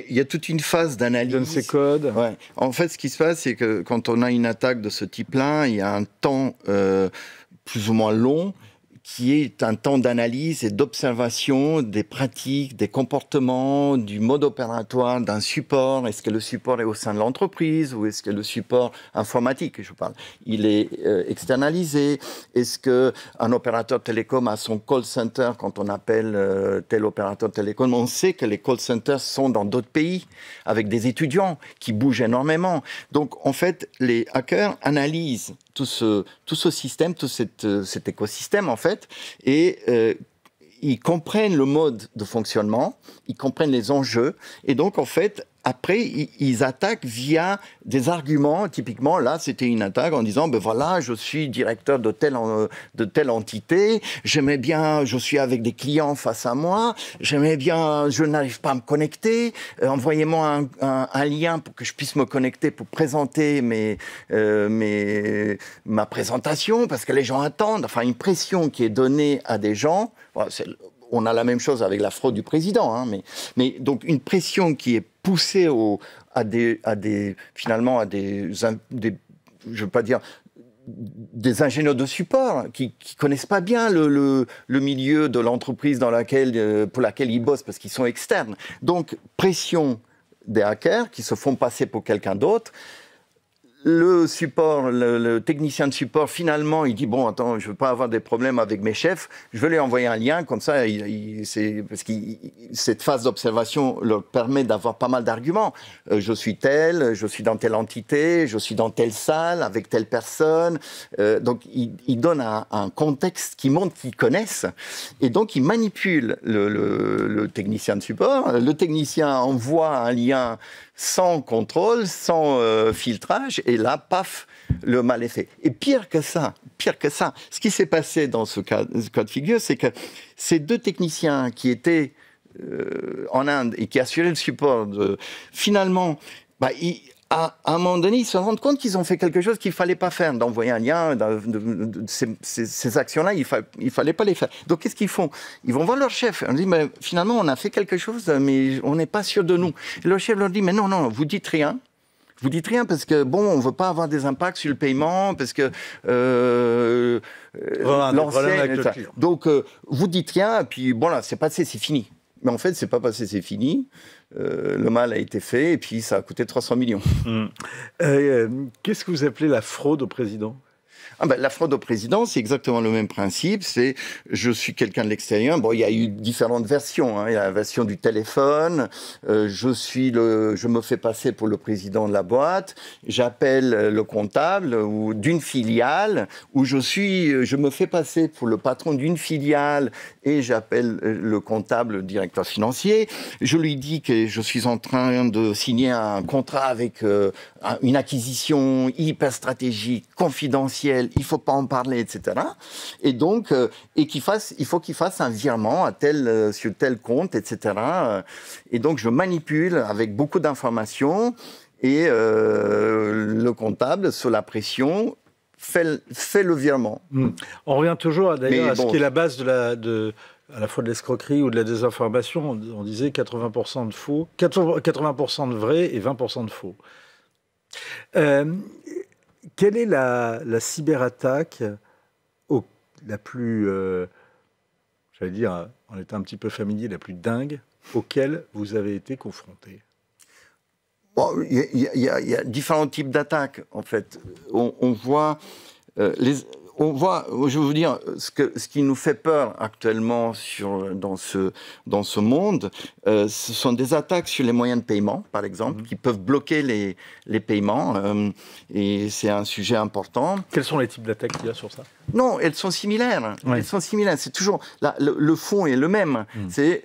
Il y a toute une phase d'analyse. Donne ses codes. Ouais. En fait, ce qui se passe, c'est que quand on a une attaque de ce type-là, il y a un temps plus ou moins long qui est un temps d'analyse et d'observation des pratiques, des comportements, du mode opératoire d'un support. Est-ce que le support est au sein de l'entreprise ou est-ce que le support informatique, je parle, il est externalisé? Est-ce qu'un opérateur télécom a son call center quand on appelle tel opérateur télécom? On sait que les call centers sont dans d'autres pays avec des étudiants qui bougent énormément. Donc, en fait, les hackers analysent tout ce système, tout cet écosystème, en fait, et ils comprennent le mode de fonctionnement, ils comprennent les enjeux, et donc, en fait, après, ils attaquent via des arguments. Typiquement, là, c'était une attaque en disant, ben voilà, je suis directeur de telle entité, j'aimais bien, je suis avec des clients face à moi, j'aimais bien, je n'arrive pas à me connecter, envoyez-moi un lien pour que je puisse me connecter pour présenter ma présentation, parce que les gens attendent. Enfin, une pression qui est donnée à des gens, on a la même chose avec la fraude du président, hein, mais donc une pression qui est poussée finalement à des je veux pas dire des ingénieurs de support qui connaissent pas bien le milieu de l'entreprise pour laquelle ils bossent parce qu'ils sont externes. Donc pression des hackers qui se font passer pour quelqu'un d'autre. Le support, le technicien de support, finalement, il dit « Bon, attends, je ne veux pas avoir des problèmes avec mes chefs, je vais lui envoyer un lien, comme ça, parce que cette phase d'observation leur permet d'avoir pas mal d'arguments. Je suis dans telle entité, je suis dans telle salle, avec telle personne. » Donc, il donne un contexte qui montre qu'ils connaissent. Et donc, il manipule le technicien de support. Le technicien envoie un lien sans contrôle, sans filtrage, et là, paf, le mal est fait. Et pire que ça, ce qui s'est passé dans ce cas de figure, c'est que ces deux techniciens qui étaient en Inde et qui assuraient le support, finalement, à un moment donné, ils se rendent compte qu'ils ont fait quelque chose qu'il ne fallait pas faire, d'envoyer un lien, ces actions-là, il ne fallait pas les faire. Donc, qu'est-ce qu'ils font? Ils vont voir leur chef. On dit, mais finalement, on a fait quelque chose, mais on n'est pas sûr de nous. Et le chef leur dit, mais non, non, vous dites rien. Vous dites rien parce que, bon, on ne veut pas avoir des impacts sur le paiement, parce que donc, vous dites rien, et puis, bon, là, c'est passé, c'est fini. Mais en fait, c'est pas passé, c'est fini. Le mal a été fait, et puis ça a coûté 300 millions. Qu'est-ce que vous appelez la fraude au président? La fraude au président, c'est exactement le même principe. C'est, je suis quelqu'un de l'extérieur. Bon, il y a eu différentes versions. Hein. Il y a la version du téléphone. Je me fais passer pour le président de la boîte. J'appelle le comptable ou d'une filiale. Ou je me fais passer pour le patron d'une filiale et j'appelle le comptable, le directeur financier. Je lui dis que je suis en train de signer un contrat avec une acquisition hyper stratégique, confidentielle. Il ne faut pas en parler, etc. Et donc, il faut qu'il fasse un virement sur tel compte, etc. Et donc, je manipule avec beaucoup d'informations et le comptable, sous la pression, fait le virement. On revient toujours d'ailleurs à ce qui est la base à la fois de l'escroquerie ou de la désinformation. On disait 80% de faux, 80% de vrai et 20% de faux. Quelle est la cyberattaque la plus, j'allais dire, en étant un petit peu familier, la plus dingue auquel vous avez été confronté? Bon, il y a différents types d'attaques, en fait. On voit, je vais vous dire, ce qui nous fait peur actuellement dans ce monde, ce sont des attaques sur les moyens de paiement, par exemple, qui peuvent bloquer les paiements, et c'est un sujet important. Quels sont les types d'attaques qu'il y a sur ça? Non, elles sont similaires. Oui. Elles sont similaires. C'est toujours le fond est le même. C'est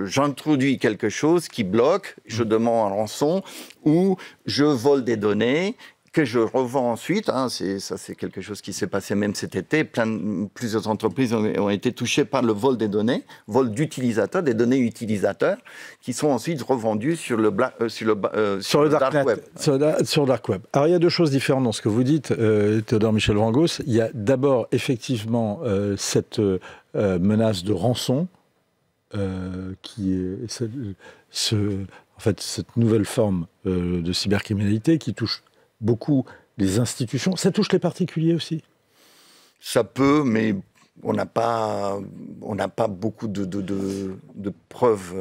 j'introduis quelque chose qui bloque, je demande un rançon ou je vole des données que je revends ensuite. Hein, c'est quelque chose qui s'est passé même cet été. Plusieurs entreprises ont été touchées par le vol des données, vol d'utilisateurs, des données utilisateurs, qui sont ensuite revendues sur le dark web. Sur le dark web. Alors, il y a deux choses différentes dans ce que vous dites, Théodore Michel Vrangos. Il y a d'abord, effectivement, cette menace de rançon, qui est en fait, cette nouvelle forme de cybercriminalité qui touche beaucoup les institutions. Ça touche les particuliers aussi? Ça peut, mais on n'a pas beaucoup de preuves.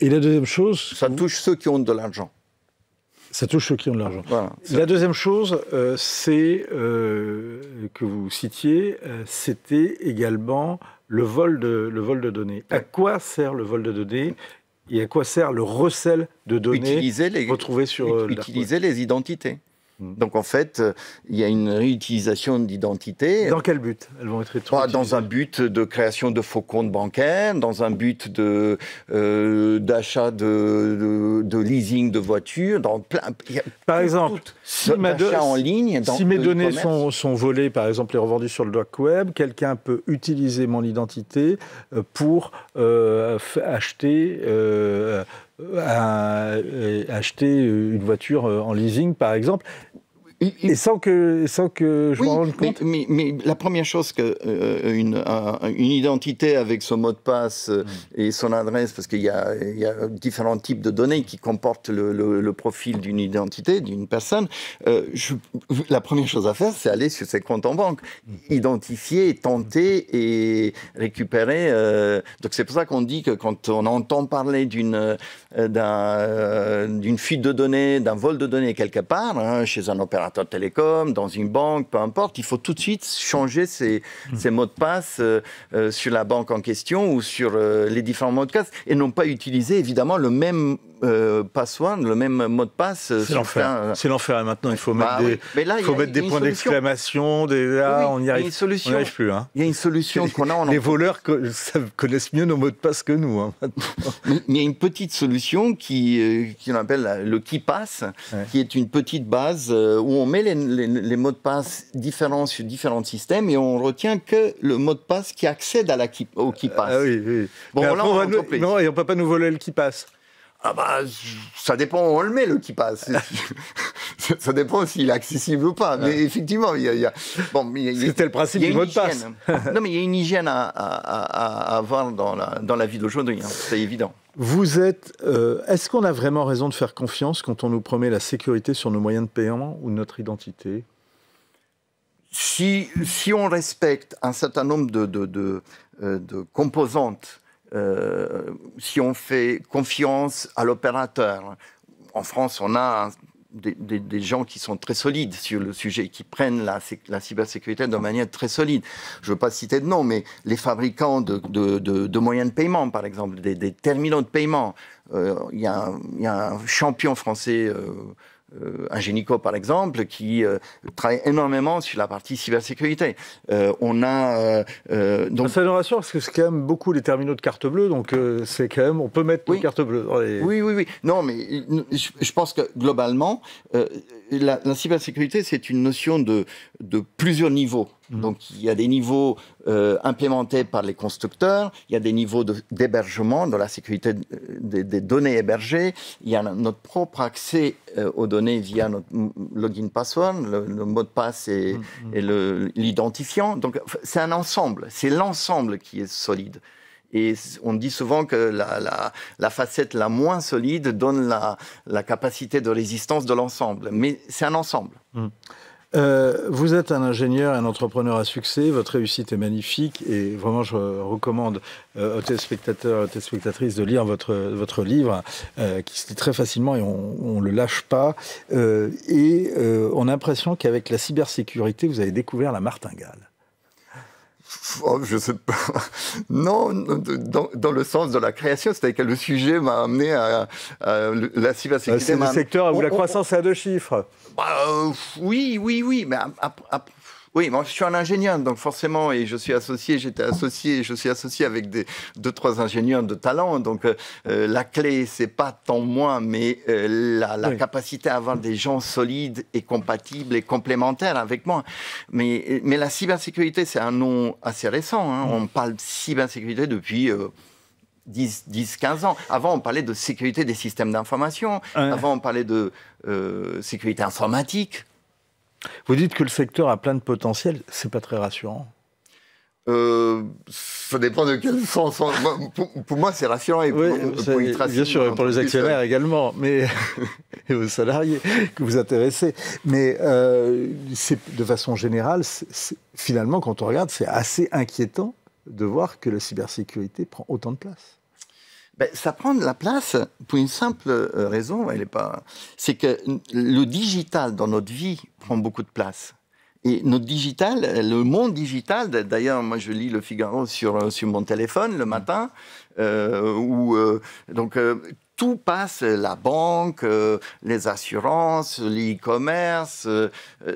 Et la deuxième chose... Ça touche ceux qui ont de l'argent. Ça touche ceux qui ont de l'argent. Voilà, la deuxième chose, c'est que vous citiez, c'était également le vol de données. À quoi sert le vol de données et à quoi sert le recel de données retrouvées sur utiliser les identités. Donc en fait, il y a une réutilisation d'identités. Dans quel but elles vont être utilisées? Dans un but de création de faux comptes bancaires, dans un but d'achat de leasing de voitures, dans plein. Par exemple, si mes données sont volées, par exemple, et revendues sur le dark web, quelqu'un peut utiliser mon identité pour acheter une voiture en leasing, par exemple, et sans que je m'en rende compte. Mais la première chose une identité avec son mot de passe et son adresse, parce qu'il y a différents types de données qui comportent le profil d'une identité, d'une personne, la première chose à faire, c'est aller sur ses comptes en banque, identifier, tenter et récupérer. Donc c'est pour ça qu'on dit que quand on entend parler d'une fuite de données, d'un vol de données quelque part, hein, chez un opérateur télécom, dans une banque, peu importe, il faut tout de suite changer ses mots de passe sur la banque en question ou sur les différents mots de passe et non pas utiliser évidemment le même password, le même mot de passe. C'est l'enfer. C'est l'enfer. Et maintenant, il faut mettre des points d'exclamation. On n'y arrive plus. Hein. Il y a une solution qu'on a. Les voleurs connaissent mieux nos mots de passe que nous. Hein, mais il y a une petite solution qu'on appelle le KeePass, qui est une petite base où on met les mots de passe différents sur différents systèmes et on retient que le mot de passe qui accède au KeePass. Oui. Bon, et on ne peut pas nous voler le KeePass. Ah bah, ça dépend où on le met, le qui passe. Ça dépend s'il est accessible ou pas. Mais effectivement, c'était le principe du mot de passe. Non, mais il y a une hygiène à avoir dans la vie d'aujourd'hui, hein, c'est évident. Vous êtes... est-ce qu'on a vraiment raison de faire confiance quand on nous promet la sécurité sur nos moyens de paiement ou notre identité ? Si on respecte un certain nombre de composantes, si on fait confiance à l'opérateur, en France, on a des gens qui sont très solides sur le sujet, qui prennent la cybersécurité de manière très solide. Je ne veux pas citer de nom, mais les fabricants de moyens de paiement, par exemple, des terminaux de paiement. Il y a un champion français, Ingenico par exemple, qui travaille énormément sur la partie cybersécurité. Donc... Ça nous rassure parce que c'est quand même beaucoup les terminaux de carte bleue, donc c'est quand même, on peut mettre nos cartes bleues dans les... Oui. Non, mais je pense que globalement, la cybersécurité, c'est une notion de plusieurs niveaux. Donc il y a des niveaux implémentés par les constructeurs, il y a des niveaux d'hébergement, de la sécurité des données hébergées, il y a notre propre accès aux données via notre login password, le mot de passe et l'identifiant. Donc c'est un ensemble, c'est l'ensemble qui est solide. Et on dit souvent que la facette la moins solide donne la capacité de résistance de l'ensemble. Mais c'est un ensemble. Vous êtes un ingénieur et un entrepreneur à succès. Votre réussite est magnifique. Et vraiment, je recommande aux téléspectateurs et aux téléspectatrices de lire votre livre, qui se lit très facilement et on ne le lâche pas. On a l'impression qu'avec la cybersécurité, vous avez découvert la martingale. Oh, je sais pas. Non, dans le sens de la création, c'est-à-dire que le sujet m'a amené à la cybersécurité. C'est le secteur où la croissance est à 2 chiffres. Oui, mais oui, moi je suis un ingénieur, donc forcément, et je suis associé, je suis associé avec 2-3 ingénieurs de talent, donc la clé, c'est pas tant moi, mais la capacité à avoir des gens solides et compatibles et complémentaires avec moi. Mais la cybersécurité, c'est un nom assez récent, hein. On parle de cybersécurité depuis... 10-15 ans. Avant, on parlait de sécurité des systèmes d'information. Avant, on parlait de sécurité informatique. Vous dites que le secteur a plein de potentiel. C'est pas très rassurant. Ça dépend de quel sens. Pour moi, c'est rassurant. Et bien sûr, pour les actionnaires également, mais et aux salariés que vous intéressez. Mais de façon générale, finalement, quand on regarde, c'est assez inquiétant de voir que la cybersécurité prend autant de place. Ça prend de la place pour une simple raison, c'est que le digital dans notre vie prend beaucoup de place. Et notre digital, le monde digital, d'ailleurs, moi je lis Le Figaro sur mon téléphone le matin, tout passe, la banque, les assurances, l'e-commerce.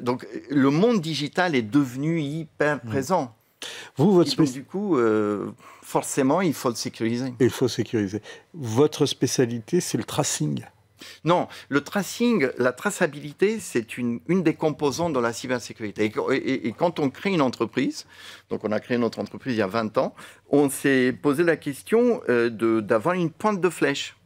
Donc le monde digital est devenu hyper présent. Du coup, forcément, il faut le sécuriser. Il faut sécuriser. Votre spécialité, c'est le tracing. Non, le tracing, la traçabilité, c'est une des composantes de la cybersécurité. Et quand on crée une entreprise, donc on a créé notre entreprise il y a 20 ans, on s'est posé la question d'avoir une pointe de flèche.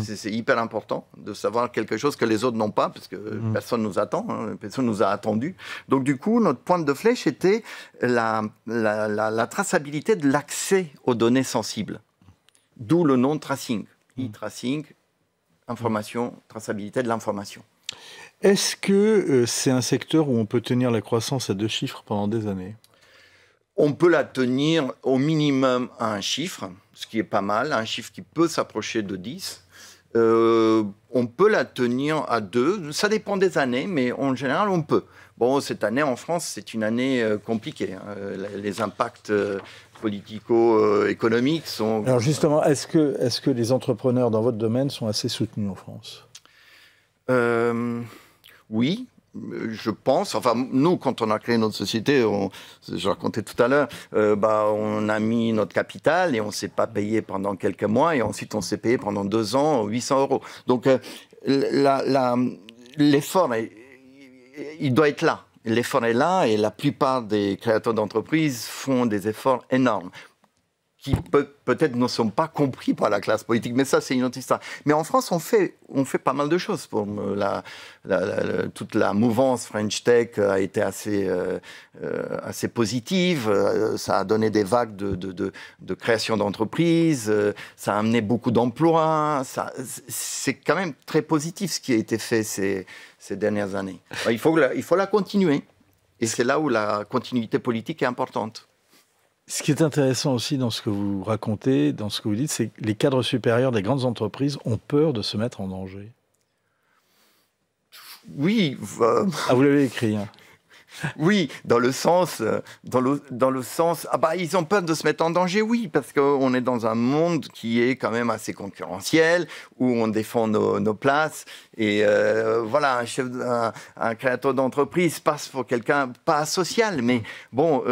C'est hyper important de savoir quelque chose que les autres n'ont pas, parce que personne nous attend, personne nous a attendu. Donc du coup, notre pointe de flèche était la traçabilité de l'accès aux données sensibles. D'où le nom tracing. E-tracing, information, traçabilité de l'information. Est-ce que c'est un secteur où on peut tenir la croissance à 2 chiffres pendant des années ? On peut la tenir au minimum à un chiffre, ce qui est pas mal, un chiffre qui peut s'approcher de 10. On peut la tenir à 2, ça dépend des années, mais en général, on peut. Bon, cette année, en France, c'est une année compliquée. Les impacts politico-économiques sont... Alors justement, est-ce que les entrepreneurs dans votre domaine sont assez soutenus en France ? Oui. Je pense, enfin nous quand on a créé notre société, je racontais tout à l'heure, on a mis notre capital et on ne s'est pas payé pendant quelques mois et ensuite on s'est payé pendant 2 ans 800 €. Donc l'effort, il doit être là. L'effort est là et la plupart des créateurs d'entreprises font des efforts énormes. qui peut-être ne sont pas compris par la classe politique. Mais ça, c'est une autre histoire. Mais en France, on fait pas mal de choses. Toute la mouvance French Tech a été assez positive. Ça a donné des vagues de création d'entreprises. Ça a amené beaucoup d'emplois. C'est quand même très positif ce qui a été fait ces dernières années. Il faut la continuer. Et c'est là où la continuité politique est importante. Ce qui est intéressant aussi dans ce que vous racontez, dans ce que vous dites, c'est que les cadres supérieurs des grandes entreprises ont peur de se mettre en danger. Oui. Ah, vous l'avez écrit, hein. Oui, dans le sens, ils ont peur de se mettre en danger, oui, parce qu'on est dans un monde qui est quand même assez concurrentiel, où on défend nos places, et voilà, un créateur d'entreprise passe pour quelqu'un, pas social, mais bon,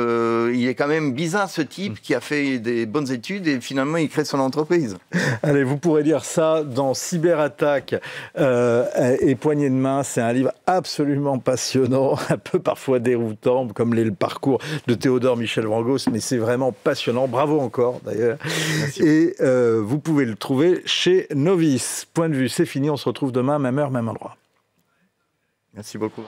il est quand même bizarre ce type qui a fait des bonnes études et finalement il crée son entreprise. Allez, vous pourrez lire ça dans Cyberattaque et Poignée de main, c'est un livre absolument passionnant, un peu parfois déroutant, comme l'est le parcours de Théodore Michel Vrangos, mais c'est vraiment passionnant. Bravo encore, d'ailleurs. Merci. Et vous pouvez le trouver chez Novice. Point de vue, c'est fini. On se retrouve demain, même heure, même endroit. Merci beaucoup.